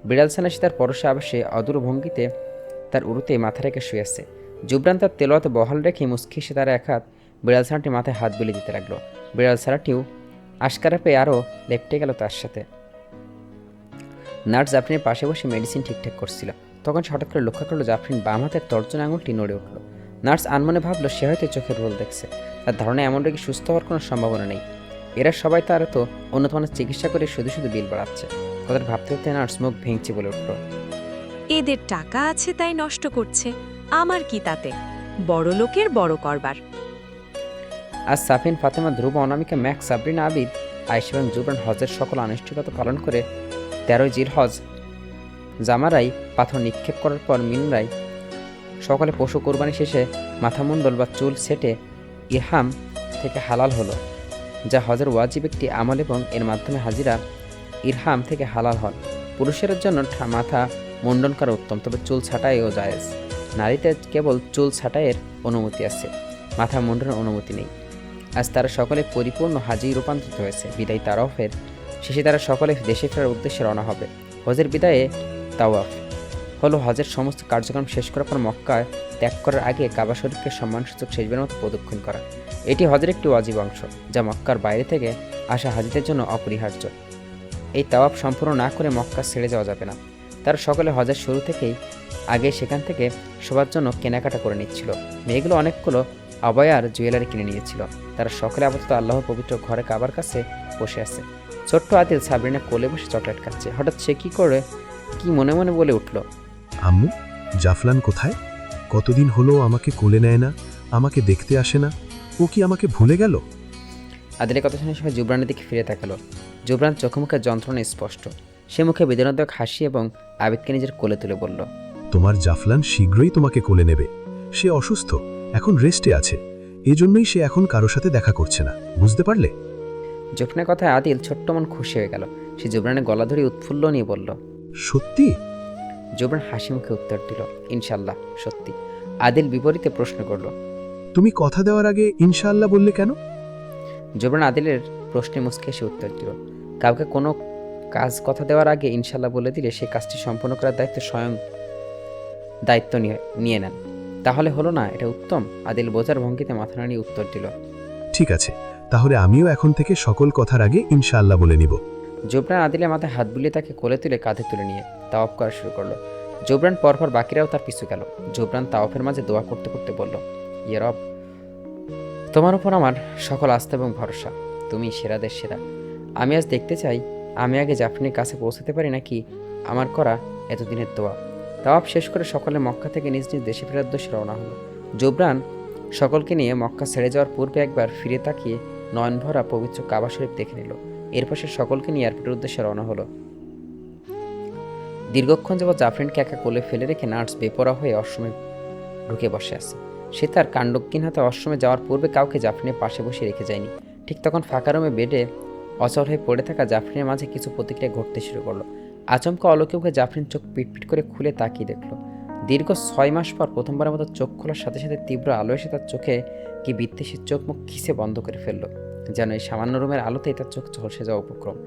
বিড়াল ছানা সে তার পরশে আবাসে অদূর ভঙ্গিতে তার উরুতে মাথা রেখে শুয়ে আছে। জুবরান তার তেলাওয়াতে বহাল রেখে মুচকি সে তার এক হাত বিড়াল ছানাটির মাথায় হাত বুলিয়ে দিতে লাগলো। বিড়াল ছানাটিও আশকারা পেয়ে আরও লেপটে গেল তার সাথে। নার্স জাফরিনের পাশে বসে মেডিসিন ঠিকঠাক করছিল। তখন সে হঠাৎ করে লক্ষ্য করলো জাফরিন বাম হাতের তর্জন আঙুলটি নড়ে উঠল। নার্স আনমনে ভাবলো সে হয়তো চোখের ভুল দেখছে। তার ধারণা এমন রোগী সুস্থ হওয়ার কোনো সম্ভাবনা নেই। এরা সবাই তার তো উন্নত মানের চিকিৎসা করে শুধু শুধু বিল বাড়াচ্ছে। কথাটা ভাবতে ভাবতে নার্স মুখ ভেঙচি বলে উঠল, এদের টাকা আছে তাই নষ্ট করছে, আমার কি তাতে, বড় লোকের বড় করবার। আজ সাফিন, ফাতেমা, ধ্রুব, অনামিকা, ম্যাক্স, সাবরিনা, আবিদ, আয়েশা এবং জুবরান হজের সকল আনুষ্ঠানিকতা পালন করে 13 জিলহজ জামারাই পাথর নিক্ষেপ করার পর মিনরাই সকলে পশু কোরবানি শেষে মাথামণ্ডল বা চুল সেটে ইরহাম থেকে হালাল হলো, যা হজের ওয়াজিব একটি আমল এবং এর মাধ্যমে হাজিরা ইরহাম থেকে হালাল হন। পুরুষের জন্য মাথা মুন্ডন করা উত্তম, তবে চুল ছাঁটাইও জায়েজ। নারীদের কেবল চুল ছাঁটাইয়ের অনুমতি আছে, মাথা মুন্ডনের অনুমতি নেই। আজ তারা সকলে পরিপূর্ণ হাজি রূপান্তরিত হয়েছে। বিদায় তাওয়াফের শেষে তারা সকলে দেশে ফেরার উদ্দেশ্যে রওনা হবে। হজের বিদায়ে তাওয়াফ। হলো হজের সমস্ত কার্যক্রম শেষ করার পর মক্কায় ত্যাগ করার আগে কাবা শরীফকে সম্মানসূচক শেষবারের মতো প্রদক্ষিণ করা। এটি হজের একটি ওয়াজিব অংশ, যা মক্কার বাইরে থেকে আসা হাজিদের জন্য অপরিহার্য। এই তাওয়াফ সম্পূর্ণ না করে মক্কা ছেড়ে যাওয়া যাবে না। তারা সকলে হজের শুরু থেকেই আগে সেখান থেকে সবার জন্য কেনাকাটা করে নিচ্ছিল। মেয়েগুলো অনেকগুলো আবায়া আর জুয়েলারি কিনে নিয়েছিল। তারা সকলে আপাতত আল্লাহর পবিত্র ঘরে কাবার কাছে বসে আছে। ছোট্ট আদিল সাবরিনা কোলে বসে চকলেট খাচ্ছে। হঠাৎ সে কি মনে মনে বলে উঠল, আম্মু, জাফলান কোথায়? কতদিন হলো আমাকে কোলে নেয় না, আমাকে দেখতে আসে না। ও কি আমাকে ভুলে গেল? আদিলের কথা শুনে সবাই জুবরানের দিকে ফিরে তাকালো। জুবরান চোখে মুখে যন্ত্রণা স্পষ্ট। সে মুখে বেদনাদায়ক হাসি এবং আবিদকে নিজের কোলে তুলে বলল, তোমার জাফলান শীঘ্রই তোমাকে কোলে নেবে। সে অসুস্থ, এখন রেস্টে আছে। এজন্যই সে এখন কারো সাথে দেখা করছে না, বুঝতে পারলে? জুবরানের কথায় আদিল ছোট্ট মন খুশি হয়ে গেল। সে জুবরানের গলা ধরে উৎফুল্ল নিয়ে বলল। সত্যি? জুবরান হাসি মুখে উত্তর দিল, ইনশাল্লাহ সত্যি। আদিল বিপরীতে প্রশ্ন করল, তুমি কথা দেওয়ার আগে ইনশাআল্লাহ বললে কেন? জুবরান আদিলের প্রশ্নে মুচকে এসে উত্তর দিল, কাউকে কোনো কাজ কথা দেওয়ার আগে ইনশাল্লাহ বলে দিলে সেই কাজটি সম্পন্ন করার দায়িত্ব নিয়ে নেন। তাহলে হলো না, এটা উত্তম। আদিল বোঝার ভঙ্গিতে মাথা নাড়িয়ে উত্তর দিল, ঠিক আছে, তাহলে আমিও এখন থেকে সকল কথার আগে ইনশাআল্লাহ বলে নিব। জুবরান আদিলের মাথায় হাত বুলিয়ে তাকে কোলে তুলে কাঁধে তুলে নিয়ে তাওয়াফ করা শুরু করলো। জুবরান পরপর বাকিরাও তার পিছু গেল। জুবরান তাওয়াফের মাঝে দোয়া করতে করতে বলল, ইয়া রব, তোমার উপর আমার সকল আস্থা এবং ভরসা। তুমি সেরাদের সেরা। আমি আজ দেখতে চাই আমি আগে জাফরিনের কাছে পৌঁছাতে পারি নাকি আমার করা এতদিনের দোয়া। তাওয়াফ শেষ করে সকলে মক্কা থেকে নিজ নিজ দেশে ফেরার উদ্দেশ্যে রওনা হলো। জুবরান সকলকে নিয়ে মক্কা ছেড়ে যাওয়ার পূর্বে একবার ফিরে তাকিয়ে নয়ন ভরা পবিত্র কাবা শরীফ দেখে নিল। এরপর সে সকলকে নিয়ে এয়ারপোর্টের উদ্দেশ্যে রওনা হলো। দীর্ঘক্ষণ যাবৎ জাফরিনকে একা কোলে ফেলে রেখে নার্স বেপরা হয়ে অশ্রমে ঢুকে বসে আছে। সে তার কাণ্ডজ্ঞান হাতে অশ্রমে যাওয়ার পূর্বে কাউকে জাফরিনের পাশে বসে রেখে যায়নি। ঠিক তখন ফাঁকা রুমে বেডে অচল হয়ে পড়ে থাকা জাফরিনের মাঝে কিছু প্রতিক্রিয়া ঘটতে শুরু করলো। আচমকা অলৌকিক জাফরিন চোখ পিটপিট করে খুলে তাকিয়ে দেখল। দীর্ঘ 6 মাস পর প্রথমবারের মতো চোখ খোলার সাথে সাথে তীব্র আলো এসে তার চোখে কি বিদ্বেষী চোখ মুখ খিসে বন্ধ করে ফেলল। যেন এই সামান্য রুমের আলোতেই তার চোখ ঝলসে যাওয়া উপক্রম।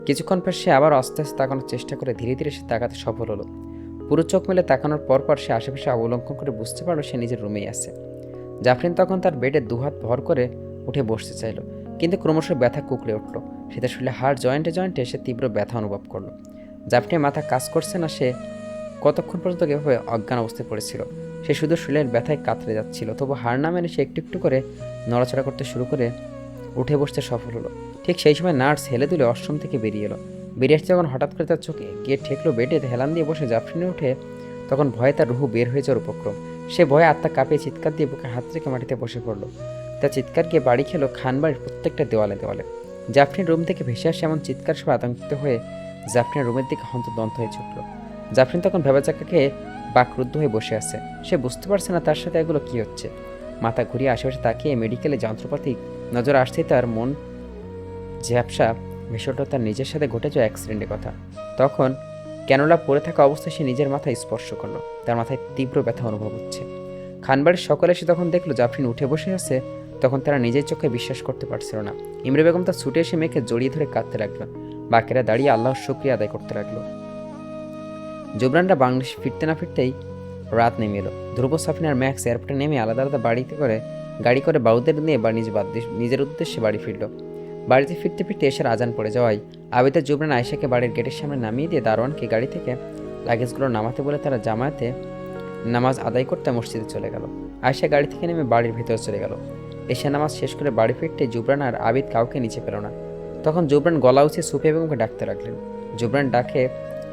কিছুক্ষণ পর সে আবার আস্তে আস্তে তাকানোর চেষ্টা করে ধীরে ধীরে সে তাকাতে সফল হলো। পুরো চোখ মেলে তাকানোর পর সে আশেপাশে অবলম্বন করে বুঝতে পারলো সে নিজের রুমেই আছে। জাফরিন তখন তার বেডে দুহাত ভর করে উঠে বসতে চাইল, কিন্তু ক্রমশ ব্যথা কুকড়ে উঠল। সে তার শরীরে হাড় জয়েন্টে সে তীব্র ব্যথা অনুভব করলো। জাফরিনের মাথা কাজ করছে না। সে কতক্ষণ পর্যন্ত এভাবে অজ্ঞান অবস্থায় পড়েছিল। সে শুধু শরীরের ব্যথায় কাতরে যাচ্ছিল। তবু হার না মেনে সে একটু একটু করে নড়াচড়া করতে শুরু করে উঠে বসতে সফল হলো। ঠিক সেই সময় নার্স হেলে দুলে অশ্রম থেকে বেরিয়ে এলো। বেরিয়ে আসতে যখন হঠাৎ করে তার চোখে গিয়ে ঠেকলো বেডে হেলান দিয়ে বসে জাফরিনে উঠে, তখন ভয়ে তার রুহু বের হয়ে যাওয়ার উপক্রম। সে ভয়ে আত্মা কাঁপিয়ে চিৎকার দিয়ে বুকে হাত রেখে মাটিতে বসে পড়লো। তার চিৎকার গিয়ে বাড়ি খেলো খানবাড়ির প্রত্যেকটা দেওয়ালে দেওয়ালে। জাফরিন রুম থেকে ভেসে আসে এমন চিৎকার সব আতঙ্কিত হয়ে জাফরিনের রুমের দিকে হন্তদন্ত হয়ে ছুটল। জাফরিন তখন ভেবাচাকা খেয়ে বাকরুদ্ধ হয়ে বসে আছে। সে বুঝতে পারছে না তার সাথে এগুলো কি হচ্ছে। মাথা ঘুরিয়ে আশেপাশে তাকিয়ে মেডিকেলে যন্ত্রপাতি নজর আসতেই তার মন ঝ্যাপসা ভেসে উঠল তার নিজের সাথে ঘটে যাওয়া অ্যাক্সিডেন্টের কথা। তখন ক্যানোলা পড়ে থাকা অবস্থায় সে নিজের মাথায় স্পর্শ করলো। তার মাথায় তীব্র ব্যথা অনুভব হচ্ছে। খানবাড়ির সকলে এসে তখন দেখলো জাফরিন উঠে বসে আছে। তখন তারা নিজের চোখে বিশ্বাস করতে পারছিল না। ইমরে বেগম তার ছুটে এসে মেয়েকে জড়িয়ে ধরে কাঁদতে লাগলো। বাকিরা দাঁড়িয়ে আল্লাহর শুকরিয়া আদায় করতে লাগলো। জুবরানরা বাংলাদেশ ফিরতে না ফিরতেই রাত নেমে এলো। ধ্রুব, সাফিন আর ম্যাক্স এয়ারপোর্টে নেমে আলাদা আলাদা গাড়ি করে বাউদের নিয়ে নিজের উদ্দেশ্যে বাড়ি ফিরল। বাড়িতে ফিরতে ফিরতে এশার আজান পড়ে যাওয়ায় আবিদা জুবরান আয়েশাকে বাড়ির গেটের সামনে নামিয়ে দিয়ে দারোয়ানকে গাড়ি থেকে লাগেজগুলো নামাতে বলে তারা জামায়াতে নামাজ আদায় করতে মসজিদে চলে গেল। আয়েশা গাড়ি থেকে নেমে বাড়ির ভেতরে চলে গেল। এশা নামাজ শেষ করে বাড়ি ফিরতে জুবরান আর আবিদ কাউকে নিচে পেল না। তখন জুবরান গলা উঁচিয়ে সুফিয়া বেগমকে ডাকতে লাগলেন। জুবরান ডাকে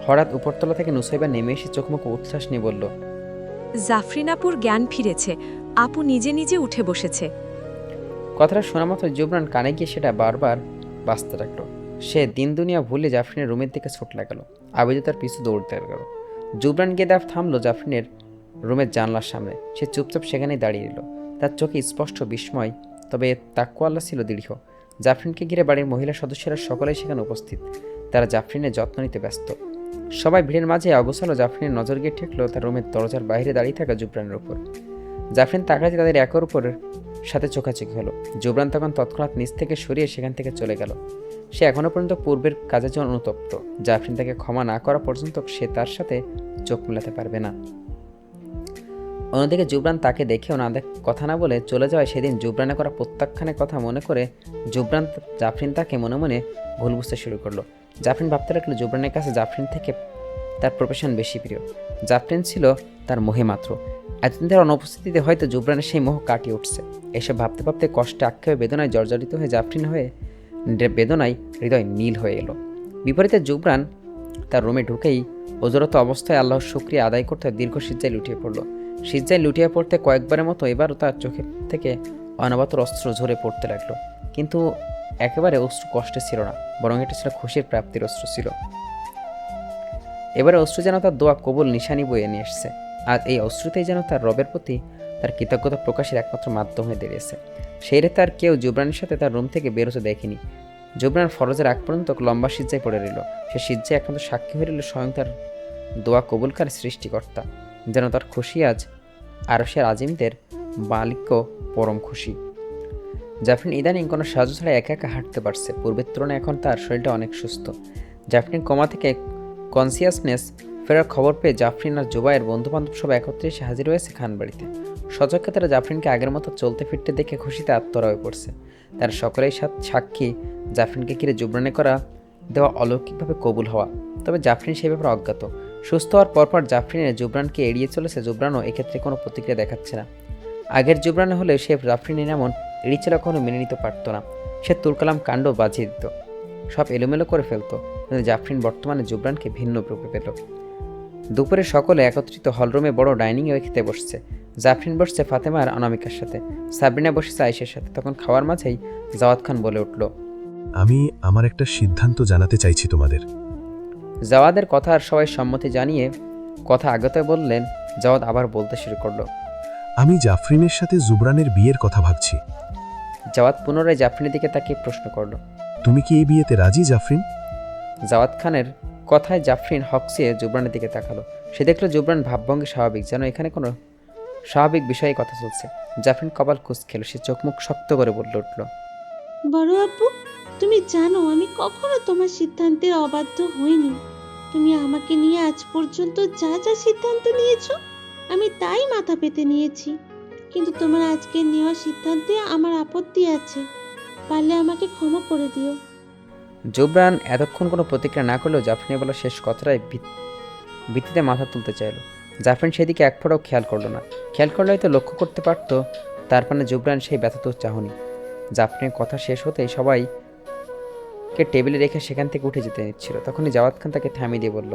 হঠাৎ উপরতলা থেকে নুসাইবা নেমে এসে চোখ মুখ উচ্ছ্বাস নিয়ে বলল, জাফরিন আপুর জ্ঞান ফিরেছে। আপু নিজে নিজে উঠে বসেছে। কথাটা শোনা মাত্র জুবরান কানে গিয়ে সেটা বারবার বাঁচতে রাখলো। সে দিন দুনিয়া ভুলে জাফরিনের রুমের দিকে ছুট লাগালো। আবিদ তার পিছু দৌড়তে গেল। জুবরান গিয়ে থামলো জাফরিনের রুমের জানলার সামনে। সে চুপচাপ সেখানেই দাঁড়িয়ে এলো। তার চোখে স্পষ্ট বিস্ময়, তবে তাকওয়া আল্লাহ ছিল দৃঢ়। জাফরিনকে ঘিরে বাড়ির মহিলা সদস্যরা সকলেই সেখানে উপস্থিত। তারা জাফরিনের যত্ন নিতে ব্যস্ত। সবাই ভিড়ের মাঝে অগোছালো জাফরিনের নজর গিয়ে ঠেকলো তার রুমের দরজার বাইরে দাঁড়িয়ে থাকা জুবরানের উপর। জাফরিন তাকাতে তাদের একের উপর সাথে চোখাচোখি হলো। জুবরান তখন তৎক্ষণাৎ নিচ থেকে সরিয়ে সেখান থেকে চলে গেল। সে এখনও পর্যন্ত পূর্বের কাজের জন্য অনুতপ্ত। জাফরিন তাকে ক্ষমা না করা পর্যন্ত সে তার সাথে চোখ মেলাতে পারবে না। অন্যদিকে জুবরান তাকে দেখেও কথা না বলে চলে যাওয়ায় সেদিন জুবরানে করা প্রত্যাখ্যানের কথা মনে করে জাফরিন তাকে মনে মনে ভুল বুঝতে শুরু করলো। জাফরিন ভাবতে লাগলো জুবরানের কাছে জাফরিন থেকে তার প্রফেশন বেশি প্রিয়। জাফরিন ছিল তার মোহে মাত্র। এতদিন তার অনুপস্থিতিতে হয়তো জুবরানের সেই মোহ কাটিয়ে উঠছে। এসব ভাবতে ভাবতে কষ্টে আক্ষেপে বেদনায় জর্জরিত হয়ে জাফরিন বেদনায় হৃদয় নীল হয়ে এলো। বিপরীতে জুবরান তার রুমে ঢুকেই ওজরত অবস্থায় আল্লাহর শুকরিয়া আদায় করতে দীর্ঘ সিজ্জায় লুটিয়ে পড়ল। সিজ্জায় লুটিয়ে পড়তে কয়েকবারের মতো এবারও তার চোখের থেকে অনবরত অস্ত্র ঝরে পড়তে লাগলো। কিন্তু একেবারে অশ্রু কষ্টে ছিল না, বরং এটা ছিল খুশির প্রাপ্তির অস্ত্র ছিল। এবারে অশ্রু যেন তার দোয়া কবুল নিশানি বয়ে নিয়ে এসছে। আর এই অশ্রুতেই যেন তার রবের প্রতি তার কৃতজ্ঞতা প্রকাশের একমাত্র মাধ্যম হয়ে দাঁড়িয়েছে। সেই রাতে আর কেউ জুবরানের সাথে তার রুম থেকে বেরোতে দেখেনি। জুবরান ফরজের আগ পর্যন্ত লম্বা সিজ্জায় পড়ে রইল। সে সিজ্জায় একমাত্র সাক্ষী হয়ে রইল স্বয়ং তার দোয়া কবুলকার সৃষ্টিকর্তা, যেন তার খুশি আজ আরশের আজিমদের মালিকও পরম খুশি। জাফরিন ইদানিং কোনো সাহায্য ছাড়া একা একা হাঁটতে পারছে। পূর্বের তুলনায় এখন তার শরীরটা অনেক সুস্থ। জাফরিন কোমা থেকে কনসিয়াসনেস ফেরার খবর পেয়ে জাফরিন আর জুবাইয়ের বন্ধুবান্ধব সব একত্রে এসে হাজির হয়েছে খানবাড়িতে। সচক্ষে তারা জাফরিনকে আগের মতো চলতে ফিরতে দেখে খুশিতে আত্মরা হয়ে পড়ছে। তারা সকলেই সাক্ষী জাফরিনকে ঘিরে জুবরানে করা দেওয়া অলৌকিকভাবে কবুল হওয়া। তবে জাফরিন সেই ব্যাপারে অজ্ঞাত। সুস্থ হওয়ার পরপর জাফরিনের জুবরানকে এড়িয়ে চলেছে। জুবরানও এক্ষেত্রে কোনো প্রতিক্রিয়া দেখাচ্ছে না। আগের জুবরানে হলে সে জাফরিনের এমন এড়িয়ে কখনো মেনে নিতে পারত না। সে তুলকালাম কাণ্ড বাজিয়ে দিত, সব এলোমেলো করে ফেলতো। কিন্তু জাফরিন বর্তমানে জুবরানকে ভিন্ন রূপে পেল। দুপুরে সকলে একত্রিত হলরুমে বড় ডাইনিংয়ে খেতে বসছে। জাফরিন বসছে ফাতেমা আর অনামিকার সাথে, সাবরিনা বসেছে আয়েশার সাথে। তখন খাওয়ার মাঝেই জাওয়াদ খান বলে উঠল, আমি আমার একটা সিদ্ধান্ত জানাতে চাইছি তোমাদের। জাওয়াদের কথা আর সবাই সম্মতি জানিয়ে কথা আগতে বললেন। জাওয়াদ আবার বলতে শুরু করলো, আমি জাফরিনের সাথে জুবরানের বিয়ের কথা ভাবছি। জাওয়াদ পুনরায় জাফরিনের দিকে তাকিয়ে প্রশ্ন করল, তুমি কি এই বিয়েতে রাজি জাফরিন? জাওয়াদ খানের কথায় জাফরিন হকসিয়ে জুবরানের দিকে তাকালো। সে দেখলো জুবরান ভাবভঙ্গি স্বাভাবিক, যেন এখানে কোনো স্বাভাবিক বিষয়ে কথা চলছে। জাফরিন কপাল কুঁচকেল। সে চোখ মুখ শক্ত করে বলে উঠল, বড় আপু, তুমি জানো আমি কখনো তোমার সিদ্ধান্তে অবাধ্য হইনি। তুমি আমাকে নিয়ে আজ পর্যন্ত যা যা সিদ্ধান্ত নিয়েছো আমি তাই মাথা পেতে নিয়েছি। কিন্তু তোমার আজকে নেওয়া সিদ্ধান্তে আমার আপত্তি আছে। পারলে আমাকে ক্ষমা করে দিও। জুবরান এতক্ষণ কোনো প্রতিক্রিয়া না করলেও জাফরিনের বলা শেষ কথাটাই ভিত্তিতে মাথা তুলতে চাইল। জাফরিন সেদিকে এক ফোঁটাও খেয়াল করলো না। খেয়াল করলে হয়তো লক্ষ্য করতে পারত তার মানে জুবরান সেই ব্যথা চাহনি। জাফরিনের কথা শেষ হতেই সবাইকে টেবিলে রেখে সেখান থেকে উঠে যেতে নিচ্ছিল। তখনই জাওয়াদ খান তাকে থামিয়ে দিয়ে বলল,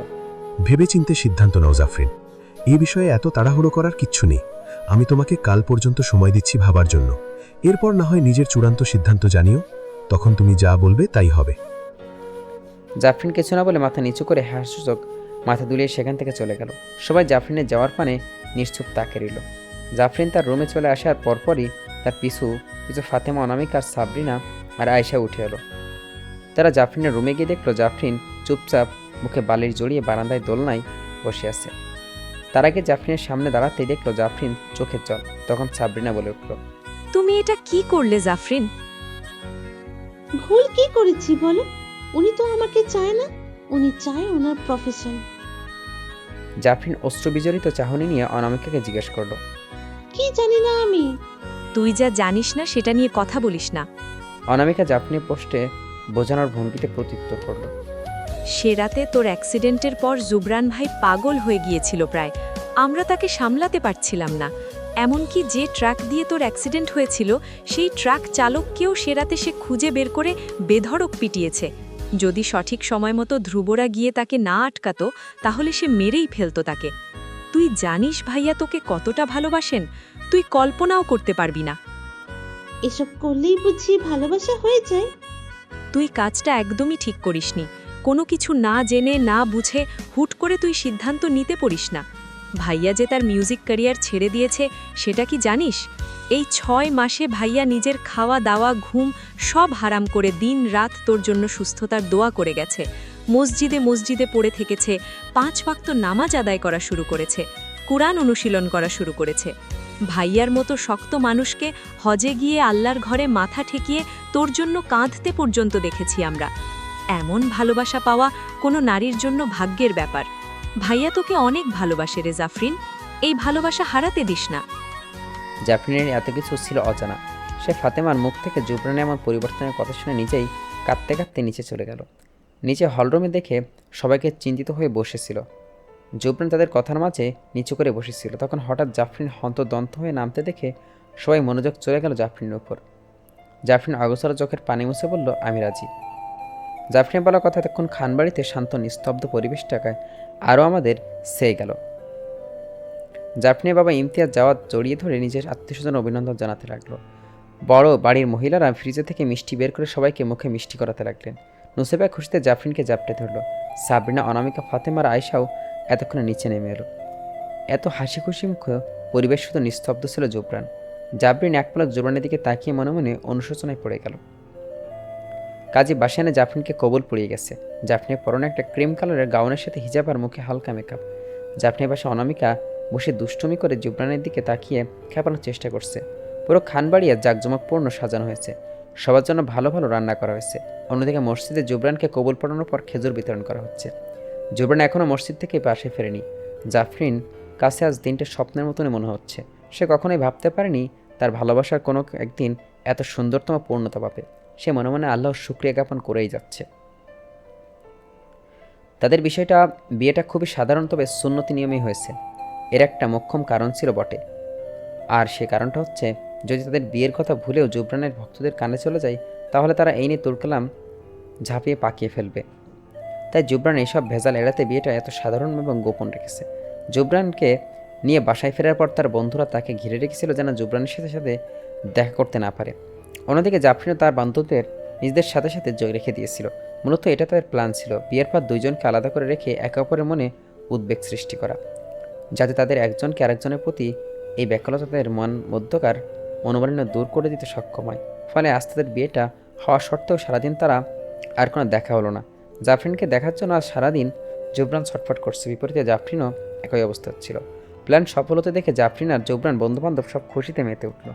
ভেবেচিন্তে সিদ্ধান্ত নাও জাফরিন, এই বিষয়ে এত তাড়াহুড়ো করার কিচ্ছু নেই। আমি তোমাকে কাল পর্যন্ত সময় দিচ্ছি ভাবার জন্য। এরপর না হয় নিজের চূড়ান্ত সিদ্ধান্ত জানিও, তখন তুমি যা বলবে তাই হবে। জাফরিন কিছু না বলে মাথা নিচু করে হাসিসূচক মাথা দুলিয়ে সেখান থেকে চলে গেল। সবাই জাফরিনের যাওয়ার পানে নিশ্চুপ তাকে রইল। জাফরিন তার রুমে চলে আসার পরপরই তার পিছু ফাতেমা, অনামিকা, সাবরিনা আর আয়েশা উঠে এলো। তারা জাফরিনের রুমে গিয়ে দেখলো জাফরিন চুপচাপ মুখে বালির জড়িয়ে বারান্দায় দোলনায় বসে আছে। তার আগে জাফরিনের সামনে দাঁড়াতেই দেখলো জাফরিন চোখের জল। তখন সাবরিনা বলে উঠল, তুমি এটা কি করলে জাফরিন? ভুল কি করেছি বলো? উনি তো আমাকে চায় না, উনি চায় ওনার প্রফেশন। জাফরিন অশ্রুবিজড়িত চাহনি নিয়ে অনামিকাকে জিজ্ঞেস করলো, কি জানি না আমি। তুই যা জানিস না সেটা নিয়ে কথা বলিস না। অনামিকা জাফরিনের পোস্টে বোঝানোর ভঙ্গিতে প্রত্যুত্তর করলো, সে রাতে তোর অ্যাক্সিডেন্টের পর জুবরান ভাই পাগল হয়ে গিয়েছিল প্রায়। আমরা তাকে সামলাতে পারছিলাম না। এমনকি যে ট্রাক দিয়ে তোর অ্যাক্সিডেন্ট হয়েছিল সেই ট্রাক চালককেও সে রাতে সে খুঁজে বের করে বেধড়ক পিটিয়েছে। যদি সঠিক সময় মতো ধ্রুবরা গিয়ে তাকে না আটকাতো তাহলে সে মেরেই ফেলতো তাকে। তুই জানিস ভাইয়া তোকে কতটা ভালোবাসেন, তুই কল্পনাও করতে পারবি না। এসব করলেই বুঝি ভালোবাসা হয়ে যায়? তুই কাজটা একদমই ঠিক করিসনি। কোনো কিছু না জেনে না বুঝে হুট করে তুই সিদ্ধান্ত নিতে পারিস না। ভাইয়া যে তার মিউজিক ক্যারিয়ার ছেড়ে দিয়েছে সেটা কি জানিস? এই 6 মাসে ভাইয়া নিজের খাওয়া দাওয়া ঘুম সব হারাম করে দিন রাত তোর জন্য সুস্থতার দোয়া করে গেছে। মসজিদে মসজিদে পড়ে থেকেছে, 5 ওয়াক্ত নামাজ আদায় করা শুরু করেছে। কুরআন অনুশীলন করা শুরু করেছে। ভাইয়ার মতো শক্ত মানুষকে হজে গিয়ে আল্লাহর ঘরে মাথা ঠেকিয়ে তোর জন্য কাঁদতে পর্যন্ত দেখেছি আমরা। এমন ভালোবাসা পাওয়া কোনো নারীর জন্য ভাগ্যের ব্যাপার। ভাইয়া তোকে অনেক ভালোবাসে রে জাফরিন, এই ভালোবাসা হারাতে দিস না। জাফরিনের এত কিছু ছিল অজানা। সে ফাতেমার মুখ থেকে জুবরানের এমন পরিবর্তনের কথা শুনে নিজেই কাঁদতে কাঁদতে নিচে চলে গেল। নিচে হলরুমে দেখে সবাইকে চিন্তিত হয়ে বসেছিল। জুবরান তাদের কথার মাঝে নিচু করে বসেছিল। তখন হঠাৎ জাফরিন হন্তদন্ত হয়ে নামতে দেখে সবাই মনোযোগ চলে গেল জাফরিনের উপর। জাফরিন অগোচর চোখের পানি মুছে বলল, আমি রাজি। জাফরিনের বলা কথা এতক্ষণ খানবাড়িতে শান্ত নিস্তব্ধ পরিবেশটাকায় আরও আমাদের সেয়ে গেল। জাফরিনের বাবা ইমতিয়াজ জাওয়াত জড়িয়ে ধরে নিজের আত্মীয়স্বজন অভিনন্দন জানাতে লাগলো। বড় বাড়ির মহিলারা ফ্রিজে থেকে মিষ্টি বের করে সবাইকে মুখে মিষ্টি করাতে লাগলেন। নুসেবা খুশিতে জাফরিনকে জাপটে ধরল। সাবরিনা, অনামিকা, ফাতেমার আয়েশাও এতক্ষণে নিচে নেমে এলো। এত হাসি খুশি মুখ পরিবেশ শুধু নিস্তব্ধ ছিল জুবরান। জাফরিন এক পলক জুবরানের দিকে তাকিয়ে মনে মনে অনুশোচনায় পড়ে গেল। কাজী বাসানে জাফরিনকে কবুল পড়িয়ে গেছে। জাফরিনের পরনে একটা ক্রিম কালারের গাউনের সাথে হিজাব আর মুখে হালকা মেকআপ। জাফরিনের পাশে অনামিকা বসে দুষ্টুমি করে জুবরানের দিকে তাকিয়ে খেপানোর চেষ্টা করছে। পুরো খানবাড়িয়া জাঁকজমকপূর্ণ সাজানো হয়েছে। সবার জন্য ভালো ভালো রান্না করা হয়েছে। অন্যদিকে মসজিদে জুবরানকে কবুল পড়ানোর পর খেজুর বিতরণ করা হচ্ছে। জুবরান এখনও মসজিদ থেকে পাশে ফেরেনি। জাফরিন কাছে আজ দিনটা স্বপ্নের মতনই মনে হচ্ছে। সে কখনোই ভাবতে পারেনি তার ভালোবাসার কোনো একদিন এত সুন্দরতম পূর্ণতা পাবে। সে মনে মনে আল্লাহর শুকরিয়া জ্ঞাপন করেই যাচ্ছে। তাদের বিয়েটা খুবই সাধারণ তবে সুন্নতি নিয়মেই হয়েছে। এর একটা মোক্ষম কারণ ছিল বটে, আর সে কারণটা হচ্ছে যদি তাদের বিয়ের কথা ভুলেও জুবরানের ভক্তদের কানে চলে যায় তাহলে তারা এই নিয়ে তুলকালাম ঝাঁপিয়ে পাকিয়ে ফেলবে। তাই জুবরান এইসব ভেজাল এড়াতে বিয়েটা এত সাধারণ এবং গোপন রেখেছে। জুবরানকে নিয়ে বাসায় ফেরার পর তার বন্ধুরা তাকে ঘিরে রেখেছিল যেন জুবরানের সাথে সাথে দেখা করতে না পারে। অন্যদিকে জাফরিনও তার বান্ধবদের নিজেদের সাথে সাথে রেখে দিয়েছিল। মূলত এটা তাদের প্ল্যান ছিল, বিয়ের পর দুইজনকে আলাদা করে রেখে একে অপরের মনে উদ্বেগ সৃষ্টি করা, যাতে তাদের একজনকে আরেকজনের প্রতি এই ব্যাকুলতা তাদের মধ্যকার মনোমালিন্য দূর করে দিতে সক্ষম হয়। ফলে আজ তাদের বিয়েটা হওয়া সত্ত্বেও সারাদিন তারা আর কোনো দেখা হলো না। জাফরিনকে দেখার জন্য আজ সারাদিন জুবরান ছটফট করছে। বিপরীতে জাফরিনও একই অবস্থা ছিল। প্ল্যান সফল হতে দেখে জাফরিন আর জুবরান বন্ধুবান্ধব সব খুশিতে মেতে উঠল।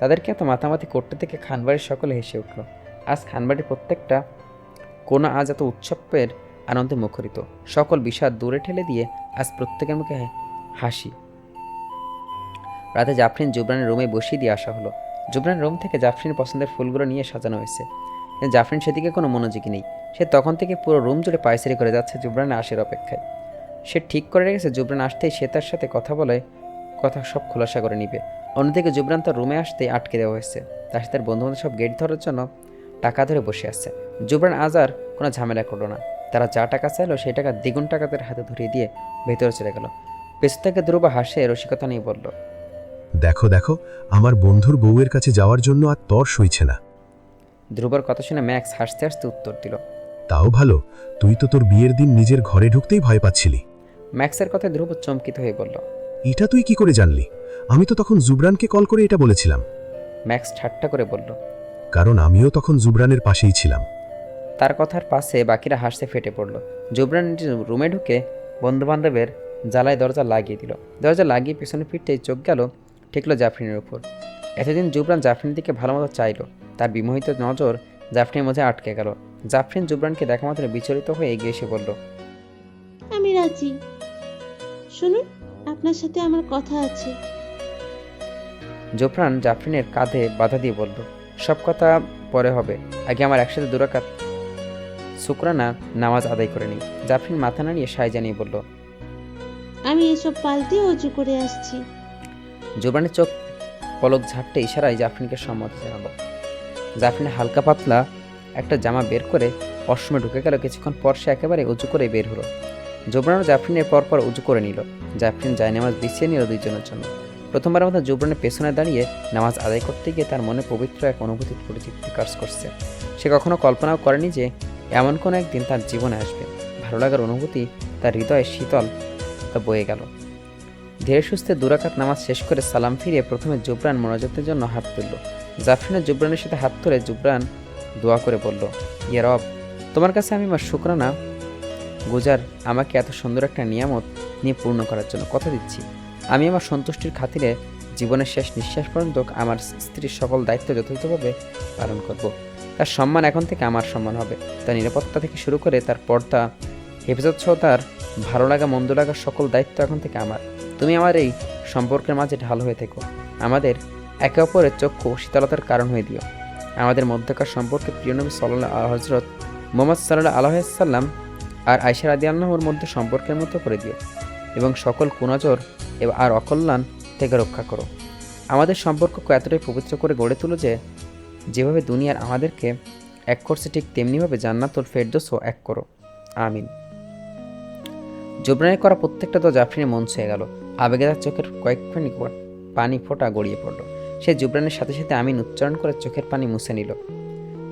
তাদেরকে এত মাতামাতি করতে দেখে খানবাড়ির সকলে হেসে উঠল। আজ খানবাড়ির প্রত্যেকটা কোনা আজ এত উৎসবের আনন্দে মুখরিত। সকল বিষাদ দূরে ঠেলে দিয়ে আজ প্রত্যেকের মুখে হাসি। রাতে জাফরিন জুবরানের রুমে বসিয়ে দিয়ে আসা হলো। জুবরানের রুম থেকে জাফরিনের পছন্দের ফুলগুলো নিয়ে সাজানো হয়েছে। কিন্তু জাফরিন সেদিকে কোনো মনোযোগী নেই। সে তখন থেকে পুরো রুম জুড়ে পায়চারি করে যাচ্ছে জুবরানের আসার অপেক্ষায়। সে ঠিক করে রেখেছে জুবরান আসতেই সে তার সাথে কথা সব খোলাসা করে নিবে। অন্যদিকে জুবরান তার রুমে আসতেই আটকে দেওয়া হয়েছে। তার সাথে বন্ধুবান্ধব সব গেট ধরার জন্য টাকা ধরে বসে আছে। জুবরান আজ আর কোনো ঝামেলা করলো না। তারা যা টাকা চাইলো সেই টাকা দ্বিগুণ টাকা তাদের হাতে ধরিয়ে দিয়ে ভেতরে চলে গেল। পেছন থেকে ধ্রুব হাসে রসিকতা নিয়ে বলল, দেখো দেখো, আমার বন্ধুর বউয়ের কাছে যাওয়ার জন্য আর তর সইছে না। ধ্রুবর কথা শুনে ম্যাক্স হাসতে হাসতে উত্তর দিল, তাও ভালো, তুই তো তোর বিয়ের দিন নিজের ঘরে ঢুকতেই ভয় পাচ্ছিলি। ম্যাক্সের কথায় ধ্রুব চমকিত হয়ে বলল, এটা তুই কি করে জানলি? আমি তো তখন জুবরানকে কল করে এটা বলেছিলাম। ম্যাক্স ঠাট্টা করে বলল, কারণ আমিও তখন জুবরানের পাশেই ছিলাম। তার কথার পাশে বাকিরা হাসতে ফেটে পড়ল। জুবরান রুমে ঢুকে বন্ধুবান্ধবের জ্বালায় দরজা লাগিয়ে দিল। দরজা লাগিয়ে পেছনে ফিরতেই চোখ গেল ঠেকলো জাফরিনের উপর। এতদিন জুবরান জাফরিনের দিকে ভালো মতো চাইল, তার বিমোহিত নজর জাফরিনের মধ্যে আটকে গেল। জাফরিন জুবরানকে দেখা মাত্র বিচলিত হয়ে এগিয়ে এসে বলল, আমি রাজি। শুনুন, আপনার সাথে আমার কথা আছে। জুবরান জাফরিনের কাঁধে বাধা দিয়ে বলল, সব কথা পরে হবে, আগে আমার একসাথে দুরাকাত শুকরানা নামাজ আদায় করে নিই। জাফরিন মাথা নাড়িয়ে সায় জানিয়ে বলল, আমি এসব পাল্টে অজু করে আসছি। জুবরানের চোখ পলক ঝাপটে ইশারায় জাফরিনকে সম্মতি জানালো। জাফরিন হালকা পাতলা একটা জামা বের করে ওয়াশরুমে ঢুকে গেল। কিছুক্ষণ পর সে একেবারে উঁচু করে বের হলো। জুবরানও জাফরিনের পরপর উঁচু করে নিল। জাফরিন যায় নামাজ বিছিয়ে নিল দুইজনের জন্য। প্রথমবার মতো জুবরানের পেছনে দাঁড়িয়ে নামাজ আদায় করতে গিয়ে তার মনে পবিত্র এক অনুভূতি পরিচিতি কাজ করছে। সে কখনো কল্পনাও করেনি যে এমন কোনো একদিন তার জীবনে আসবে। ভালো লাগার অনুভূতি তার হৃদয়ে শীতল তা বয়ে গেল। ধীরে সুস্থে দুরাকাত নামাজ শেষ করে সালাম ফিরিয়ে প্রথমে জুবরান মোনাজাতের জন্য হাত তুলল। জাফরিনের জুবরানের সাথে হাত ধরে জুবরান দোয়া করে বলল, ইয়া রব, তোমার কাছে আমি আমার শুকরানা গুজার আমাকে এত সুন্দর একটা নিয়ামত নিয়ে পূর্ণ করার জন্য। কথা দিচ্ছি আমি আমার সন্তুষ্টির খাতিরে জীবনের শেষ নিঃশ্বাস পর্যন্ত আমার স্ত্রীর সকল দায়িত্ব যথাযথভাবে পালন করব। তার সম্মান এখন থেকে আমার সম্মান হবে। তার নিরাপত্তা থেকে শুরু করে তার পর্দা হেফাজত সহ তার ভালো লাগা মন্দ লাগার সকল দায়িত্ব এখন থেকে আমার। তুমি আমার এই সম্পর্কের মাঝে ঢাল হয়ে থেকো। আমাদের একে অপরের চক্ষু শীতলতার কারণ হয়ে দিও। আমাদের মধ্যকার সম্পর্কে প্রিয় নবী হজরত মোহাম্মদ সাল্লাল্লাহু আলাইহি সাল্লাম আর আয়েশা রাদিয়াল্লাহুর মধ্যে সম্পর্কের মতো করে দিও এবং সকল কুনজর আর অকল্যাণ থেকে রক্ষা করো। আমাদের সম্পর্ককে এতটাই পবিত্র করে গড়ে তুলো যে যেভাবে দুনিয়ার আমাদেরকে এক করছে ঠিক তেমনিভাবে জান্নাতুল ফেরদৌসও এক করো। আমিন। জোবরানের করা প্রত্যেকটা তো জাফরিনের মন ছুঁয়ে গেল। আবেগে তার চোখের কয়েকখানি পানি ফোঁটা গড়িয়ে পড়ল। সে জোবরানের সাথে সাথে আমিন উচ্চারণ করে চোখের পানি মুছে নিল।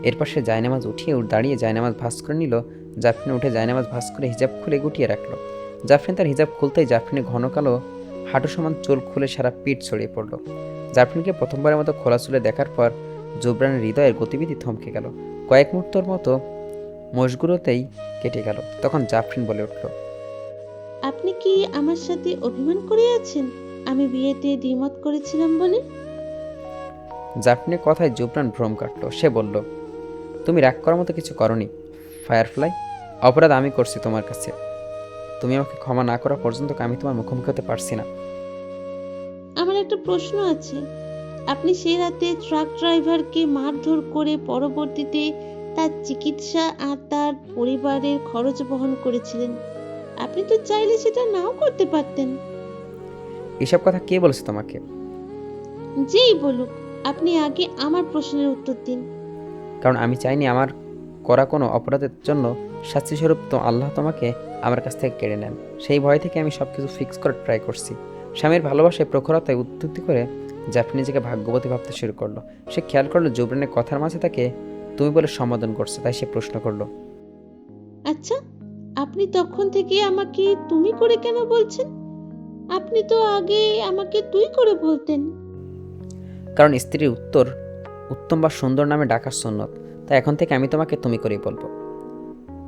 এরপর সে জায়নামাজ উঠিয়ে দাঁড়িয়ে জায়নামাজ ভাঁজ করে নিল। জাফরিন উঠে জায়নামাজ ভাঁজ করে হিজাব খুলে গুটিয়ে রাখল। জাফরিন তার হিজাব খুলতেই জাফরিনের ঘন কালো হাঁটু সমান চুল খুলে সারা পিঠ ছড়িয়ে পড়ল। জাফরিনকে প্রথমবারের মতো খোলা চুলে দেখার পর জোবরানের হৃদয়ের গতিবিধি থমকে গেল। কয়েক মুহূর্তের মতো মশগুলোতেই কেটে গেল। তখন জাফরিন বলে উঠল, আপনি কি আমার সাথে অভিমান করে আছেন আমি বিয়েতে দ্বিমত করেছিলাম বলে? জাফরিনের কথায় জোবরান ভ্রম কাটল। সে বলল, তুমি রাগ করার মতো কিছু করনি ফায়ারফ্লাই। অপরাধ আমি করছি তোমার কাছে। তুমি আমাকে ক্ষমা না করা পর্যন্ত আমি তোমার মুখোমুখি হতে পারছি না। আমার একটা প্রশ্ন আছে। আপনি সেই রাতে ট্রাক ড্রাইভারকে মারধর করে পরবর্তীতে তার চিকিৎসা আর তার পরিবারের খরচ বহন করেছিলেন। আপনি তো চাইলে সেটা নাও করতে পারতেন। এসব কথা কে বলেছে তোমাকে? যেই বলুক, আপনি আগে আমার প্রশ্নের উত্তর দিন। কারণ আমি চাইনি আমার করা কোনো অপরাধের জন্য শাস্তিস্বরূপ তো আল্লাহ তোমাকে আমার কাছ থেকে কেড়ে নেন। সেই ভয় থেকে আমি সব কিছু ফিক্স করার ট্রাই করছি। স্বামীর ভালোবাসায় প্রখরতায় উদ্ধৃতি করে জাফরিন নিজেকে ভাগ্যবতী ভাবতে শুরু করলো। সে খেয়াল করলো জোবরানের কথার মাঝে তাকে তুমি বলে সম্বোধন করছে। তাই সে প্রশ্ন করলো, আচ্ছা, আপনি তখন থেকে আমাকে তুমি করে কেন বলছেন? আপনি তো আগে আমাকে তুই করে বলতেন। কারণ স্ত্রীর উত্তম বা সুন্দর নামে ডাকার সুন্নত। তাই এখন থেকে আমি তোমাকে তুমি করেই বলবো।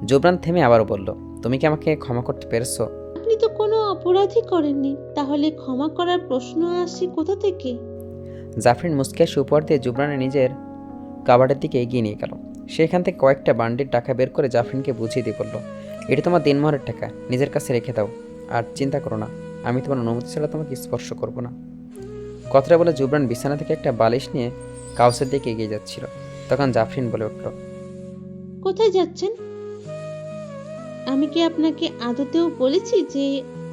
জোবরান থেমে আবারও বলল, তুমি কি আমাকে ক্ষমা করতে পেরেছো? আপনি তো কোনো অপরাধই করেননি, তাহলে ক্ষমা করার প্রশ্ন আসে কোথা থেকে? জাফরিন মুস্কে উপহার দিয়ে জোবরানের নিজের কাবার্ডের দিকে এগিয়ে নিয়ে গেল। সেখান থেকে কয়েকটা বান্ডির টাকা বের করে জাফরিনকে বুঝিয়ে দিয়ে বলল, এটা তোমার দিনমহরের টাকা, নিজের কাছে রেখে দাও। আর চিন্তা করো না, আমি তোমার অনুমতি ছাড়া তোমাকে স্পর্শ করব না। কথাটা বলে জোবরান বিছানা থেকে একটা বালিশ নিয়ে কাউসের দিকে এগিয়ে যাচ্ছিল। তখন জাফরিন বলে উঠল, কোথায় যাচ্ছেন? আমি কি আপনাকে আদতেও বলেছি যে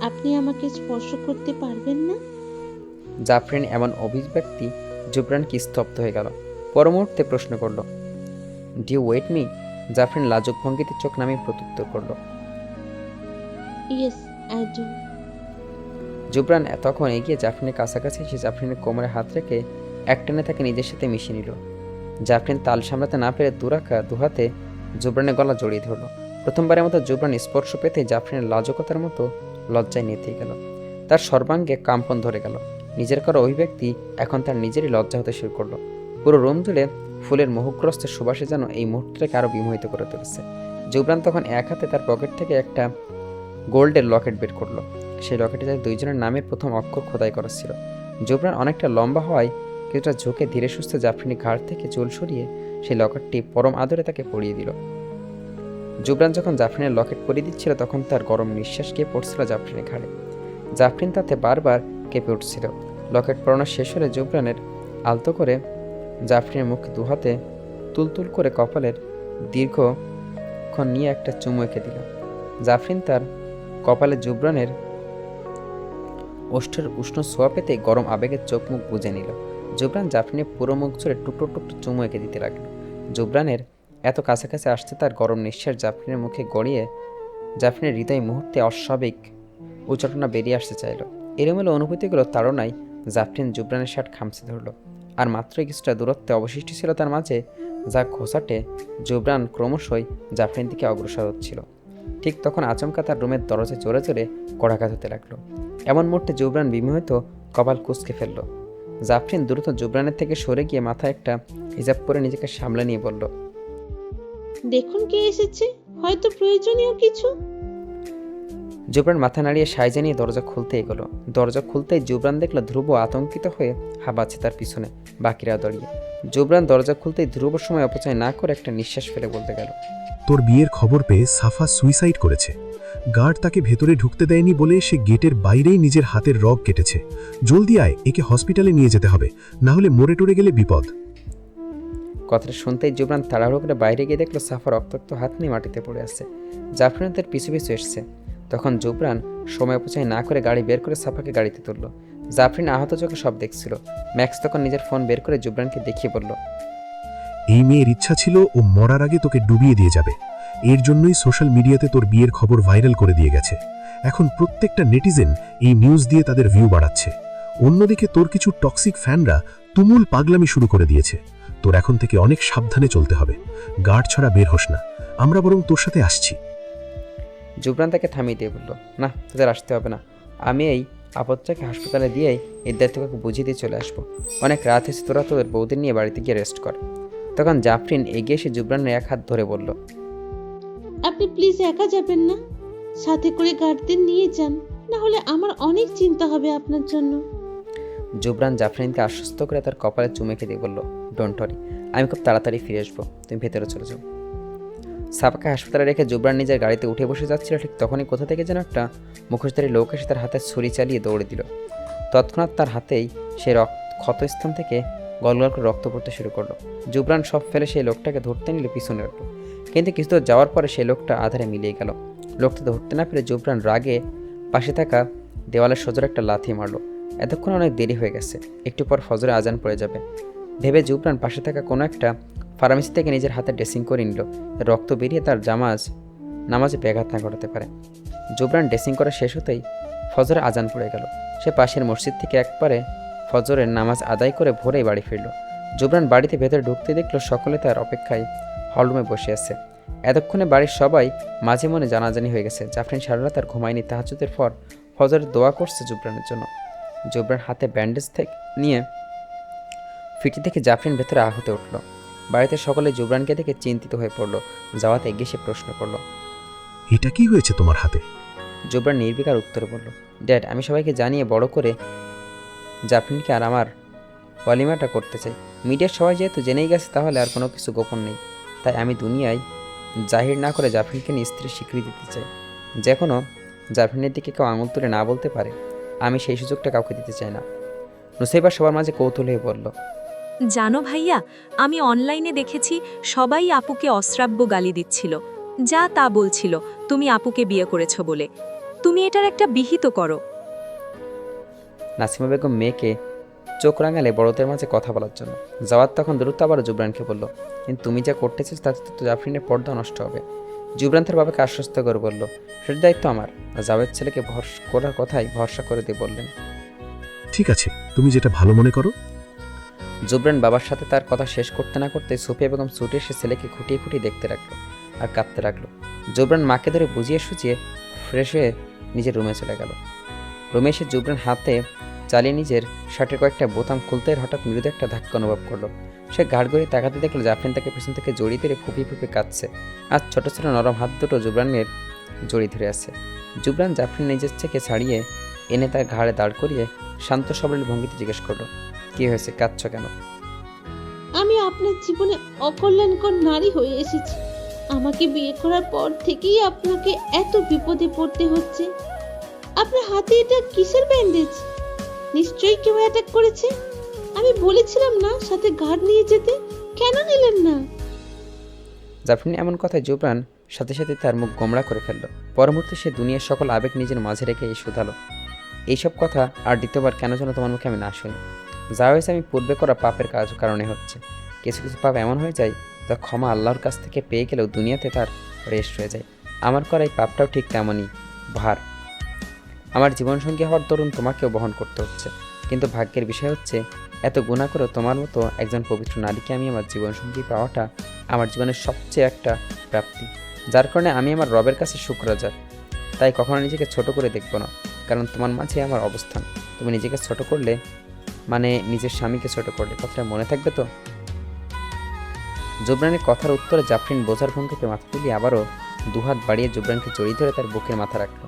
আপনি আমাকে স্পর্শ করতে পারবেন না? জাফরিন এমন অভিব্যক্তি জোবরানকে স্তব্ধ হয়ে গেল। পর মুহূর্তে প্রশ্ন করল, do you wait me? Zafrin লাজুক ভঙ্গিতে চোখ নামিয়ে প্রত্যুত্তর করল, ইয়েস আই ডু। জোবরান তখন এগিয়ে জাফরিনের কাছাকাছি এসে জাফরিনের কোমরে হাত রেখে একটানে তাকে নিজের সাথে মিশিয়ে নিল। জাফরিন তাল সামলাতে না পেরে দুহাতে জোবরানের গলা জড়িয়ে ধরল। প্রথমবারের মতো জোবরান স্পর্শ পেতে জাফরিনের লাজকতার মতো লজ্জায় নেতিয়ে গেল। তার সর্বাঙ্গে কাম্পন ধরে গেল। নিজের করা অভিব্যক্তি এখন তার নিজেরই লজ্জা হতে শুরু করলো। পুরো রুম জুড়ে ফুলের মোহগ্রস্ত সুবাসে যেন এই মুহূর্তটাকে আরও বিমোহিত করে তুলেছে। জোবরান তখন এক হাতে তার পকেট থেকে একটা গোল্ডের লকেট বের করলো। সেই লকেটে তাদের দুইজনের নামের প্রথম অক্ষর খোদাই করা ছিল। জোবরান অনেকটা লম্বা হওয়ায় কিছুটা ঝুঁকে ধীরে সুস্থে জাফরিনের ঘাড় থেকে চুল সরিয়ে সেই লকেটটি পরম আদরে তাকে পরিয়ে দিল। জোবরান যখন জাফরিনের লকেট পরিয়ে দিচ্ছিল তখন তার গরম নিঃশ্বাস গিয়ে পড়ছিল জাফরিনের ঘাড়ে। জাফরিন তাতে বারবার কেঁপে উঠছিল। লকেট পরানো শেষ হলে জোবরানের আলতো করে জাফরিনের মুখে দুহাতে তুলতুল করে কপালের দীর্ঘক্ষণ নিয়ে একটা চুমু এঁকে দিল। জাফরিন তার কপালে জোবরানের ওষ্ঠের উষ্ণ ছোঁয়া পেতে গরম আবেগের চোখ মুখ বুজে নিল। জোবরান জাফরিনের পুরো মুখ জুড়ে টুকরো টুকরো চুমু এঁকে দিতে লাগলো। জোবরানের এত কাছাকাছি আসতে তার গরম নিঃশ্বাস জাফরিনের মুখে গড়িয়ে জাফরিনের হৃদয় মুহূর্তে অস্বাভাবিক উচ্চাটনা বেরিয়ে আসতে চাইল। এলোমেলো অনুভূতিগুলো তাড়নায় জাফরিন জোবরানের শার্ট খামচে ধরল। আর মাত্রই কিছুটা দূরত্বে অবশিষ্ট ছিল তার মাঝে, যা খোঁচাটে জোবরান ক্রমশই জাফরিন দিকে অগ্রসর হচ্ছিল। ঠিক তখন আচমকা তার রুমের দরজায় জোরে জোরে কড়াঘাত হতে লাগলো। এমন মুহূর্তে জোবরান বিমোহিত কপাল কুঁচকে ফেলল। জাফরিন দ্রুত জোবরানের থেকে সরে গিয়ে মাথায় একটা হিজাব পরে নিজেকে সামলে নিয়ে বলল, দেখুন কে এসেছে, হয়তো প্রয়োজনীয় কিছু। জুবরান মাথা নাড়িয়ে সায় জানিয়ে দরজা খুলতে এগোলো। দরজা খুলতেই জুবরান দেখলো ধ্রুব আতঙ্কিত হয়ে হাঁপাচ্ছে তার পিছনে, বাকিরা দাঁড়িয়ে। জুবরান দরজা খুলতেই ধ্রুব সময় অপচয় না করে একটা নিঃশ্বাস ফেলে বলতে গেল, তোর বিয়ের খবর পেয়ে সাফা সুইসাইড করেছে। গার্ড তাকে ভেতরে ঢুকতে দেয়নি বলে সে গেটের বাইরেই নিজের হাতের রগ কেটেছে। জলদি আয়, একে হসপিটালে নিয়ে যেতে হবে, না হলে মরে টরে গেলে বিপদ। কথাটা শুনতেই জুবরান তাড়াহুড়ো করে বাইরে গিয়ে দেখলো সাফা রক্তাক্ত হাত নিয়ে মাটিতে পড়ে আছে। জাফরিন তার পিছু পিছু এসছে। তখন জুবরান সময় অপচয় না করে গাড়ি বের করে সাফাকে গাড়িতে তুলল। জাফরিন আহত চোখে সব দেখছিল। ম্যাক্স তখন নিজের ফোন বের করে জুবরানকে দেখিয়ে বলল, এই মেয়ের ইচ্ছা ছিল ও মরার আগে তোকে ডুবিয়ে দিয়ে যাবে। এর জন্যই সোশ্যাল মিডিয়াতে তোর বিয়ের খবর ভাইরাল করে দিয়ে গেছে। এখন প্রত্যেকটা নেটিজেন এই নিউজ দিয়ে তাদের ভিউ বাড়াচ্ছে। অন্যদিকে তোর কিছু টক্সিক ফ্যানরা তুমুল পাগলামি শুরু করে দিয়েছে। তোর এখন থেকে অনেক সাবধানে চলতে হবে। গার্ড ছাড়া বের হোস না, আমরা বরং তোর সাথে আসছি। জুবরান তাকে থামিয়ে দিয়ে বলল, না, তোদের আসতে হবে না। আমি এই আপদটাকে হাসপাতালে দিয়েই এর দায়িত্বকে বুঝিয়ে দিয়ে চলে আসবো। অনেক রাত হয়েছে, তোরা তোদের বৌদির নিয়ে বাড়িতে গিয়ে রেস্ট কর। তখন জাফরিন এগিয়ে এসে জুবরানের এক হাত ধরে বলল, আপনি প্লিজ একা যাবেন না, সাথে করে গার্ডদের নিয়ে যান, না হলে আমার অনেক চিন্তা হবে আপনার জন্য। জুবরান জাফরিনকে আশ্বস্ত করে তার কপালে চুমুকে দিয়ে বলল, ডোন্ট ওয়ারি, আমি খুব তাড়াতাড়ি ফিরে আসবো, তুমি ভেতরে চলে যাও। সাফাকে হাসপাতালে রেখে জুবরান নিজের গাড়িতে উঠে বসে যাচ্ছিল, ঠিক তখনই কোথা থেকে যেন একটা মুখোশধারী লোক এসে তার হাতে ছুরি চালিয়ে দৌড়ে দিল। তৎক্ষণাৎ তার হাতেই সেই ক্ষতস্থান থেকে গলগল করে রক্ত পড়তে শুরু করলো। জুবরান সব ফেলে সেই লোকটাকে ধরতে নিলে পিছনে রাখলো, কিন্তু কিছু দূর যাওয়ার পরে সেই লোকটা আধারে মিলিয়ে গেল। লোকটা ধরতে না পেরে জুবরান রাগে পাশে থাকা দেওয়ালের সোজোর একটা লাথি মারলো। এতক্ষণ অনেক দেরি হয়ে গেছে, একটু পর ফজরে আজান পড়ে যাবে ভেবে জুবরান পাশে থাকা কোনো একটা ফার্মেসি থেকে নিজের হাতে ড্রেসিং করে নিল, রক্ত বেরিয়ে তার নামাজে ব্যাঘাত না ঘটাতে পারে। জুবরান ড্রেসিং করা শেষ হতেই ফজরে আজান পড়ে গেল। সে পাশের মসজিদ থেকে একবারে ফজরের নামাজ আদায় করে ভোরেই বাড়ি ফিরল। জুবরান বাড়িতে ভেতরে ঢুকতে দেখলো সকলে তার অপেক্ষায় হলরুমে বসে আছে। এতক্ষণে বাড়ির সবাই মাঝে মনে জানাজানি হয়ে গেছে। জাফরিন সারা রাত আর ঘুমায়নি। তাহাজ্জুদের পর ফজরের দোয়া করছে জুবরানের জন্য। জুবরান হাতে ব্যান্ডেজ থেকে নিয়ে ফিটি থেকে জাফরিন ভেতরে আহতে উঠল। বাড়িতে সকলে জুবরানকে দেখে চিন্তিত হয়ে পড়ল। জাওয়াত এগিয়ে সে প্রশ্ন করল, এটা কি হয়েছে তোমার হাতে? জুবরান নির্বিকার উত্তরে বলল, ড্যাড, আমি সবাইকে জানিয়ে বড় করে জাফরিনকে আর আমার ওয়ালিমাটা করতে চাই। মিডিয়ার সবাই যেহেতু জেনেই গেছে, তাহলে আর কোনো কিছু গোপন নেই। তাই আমি দুনিয়ায় জাহির না করে জাফরিনকে নিয়ে স্ত্রীর স্বীকৃতি দিতে চাই। যে কোনো জাফরিনের দিকে কেউ আঙুল তুলে না বলতে পারে, আমি সেই সুযোগটা কাউকে দিতে চাই না। নুসাইবা সবার মাঝে কৌতূহল হয়ে বলল, জানো ভাইয়া, আমি অনলাইনে দেখেছি সবাই আপুকে অশ্রাব্য গালি দিচ্ছিল, যা তা বলছিল তুমি আপুকে বিয়ে করেছো বলে। তুমি এটার একটা বিহিত করো। নাসিমা বেগম মেয়েকে চোখ রাঙালে বড়দের মাঝে কথা বলার জন্য। জাওয়াত তখন দ্রুত আবার জুবরানকে বলল, কিন্তু তুমি যা করতে চাইছ তাতে তো জাফরিনের পর্দা নষ্ট হবে। জুবরান তার বাবাকে আশ্বস্ত করে বলল, সেটার দায়িত্ব আমার। জাওয়াত ছেলেকে করার কথাই ভরসা করে দিয়ে বললেন, ঠিক আছে, তুমি যেটা ভালো মনে করো। জুবরান বাবার সাথে তার কথা শেষ করতে না করতে সুফিয়া বেগম ছুটে এসে ছেলেকে খুঁটিয়ে খুঁটিয়ে দেখতে রাখলো আর কাঁদতে রাখলো। জুবরান মাকে ধরে বুঝিয়ে সুঝিয়ে ফ্রেশ হয়ে নিজের রুমে চলে গেল। রুমে এসে জুবরান হাতে চালিয়ে নিজের শার্টের কয়েকটা বোতাম খুলতে হঠাৎ মৃদু একটা ধাক্কা অনুভব করলো। সে ঘাড় গড়িয়ে তাকাতে দেখলো জাফরিন তাকে পেছন থেকে জড়িয়ে ধরে ফুপিয়ে ফুপিয়ে কাঁদছে। আর ছোট ছোট নরম হাত দুটো জুবরানের জড়িয়ে ধরে আছে। জুবরান জাফরিন নিজের থেকে ছাড়িয়ে এনে তার ঘাড়ে দাঁড় করিয়ে শান্ত সবল ভঙ্গিতে জিজ্ঞেস করলো, কি হয়েছে, কাঁদছ কেন? আমি আপনার জীবনে অকল্যাণকর নারী হয়ে এসেছি। আমাকে বিয়ে করার পর থেকেই আপনাকে এত বিপদে পড়তে হচ্ছে। আপনার হাতে এটা কিসের ব্যান্ডেজ? নিশ্চয়ই কেউ অ্যাটাক করেছে। আমি বলেছিলাম না সাথে গার্ড নিয়ে যেতে, কেন নিলেন না? জাফরিন এমন কথায় জুবরান সাথে সাথে তার মুখ গোমড়া করে ফেলল। পরমুহূর্তে সে দুনিয়ার সকল আবেগ নিজের মাঝে রেখে শুধালো, এইসব কথা আর দ্বিতীয়বার কেন যেন তোমার মুখে আমি না শুনি। যা হয়েছে আমি পূর্বে করা পাপের কারণে হচ্ছে। কিছু কিছু পাপ এমন হয়ে যায় যা ক্ষমা আল্লাহর কাছ থেকে পেয়ে গেলেও দুনিয়াতে তার রেস্ট হয়ে যায়। আমার করা এই পাপটাও ঠিক তেমনই ভার। আমার জীবনসঙ্গী হওয়ার দরুন তোমাকেও বহন করতে হচ্ছে। কিন্তু ভাগ্যের বিষয় হচ্ছে, এত গুনাহ করেও তোমার মতো একজন পবিত্র নারীকে আমি আমার জীবনসঙ্গী পাওয়াটা আমার জীবনের সবচেয়ে একটা প্রাপ্তি, যার কারণে আমি আমার রবের কাছে শুকরাজার। তাই কখনো নিজেকে ছোট করে দেখব না, কারণ তোমার মাঝে আমার অবস্থান। তুমি নিজেকে ছোট করলে মানে নিজের স্বামীকে ছোট করলে, কথাটা মনে থাকবে তো? জুবরানের কথার উত্তরে জাফরিন বোঝার ভঙ্গিতে মাথা তুলিয়ে আবারও দুহাত বাড়িয়ে জুবরানকে জড়িয়ে ধরে তার বুকের মাথা রাখল।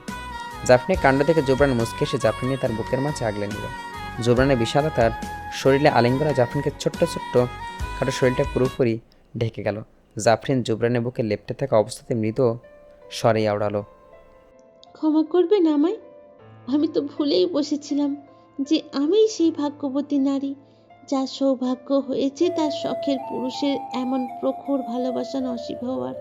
জাফরিনের কাণ্ড থেকে জোবরান মুচকে এসে জাফরিনে তার বুকের মাঝে আগলে নিল। জোবরানের বিশালতার শরীরে আলিঙ্গনে জাফরিনকে ছোট্ট ছোট্ট খাটো শরীরটা পুরোপুরি ঢেকে গেল। জাফরিন জোবরানের বুকে লেপ্টে থাকা অবস্থাতে মৃদু স্বরে আওড়ালো, ক্ষমা করবেন আমায়। আমি তো ভুলেই বসেছিলাম যে আমিই সেই ভাগ্যবতী নারী যার সৌভাগ্য হয়েছে তার শখের পুরুষের এমন প্রখর ভালোবাসা নসিব হওয়ার।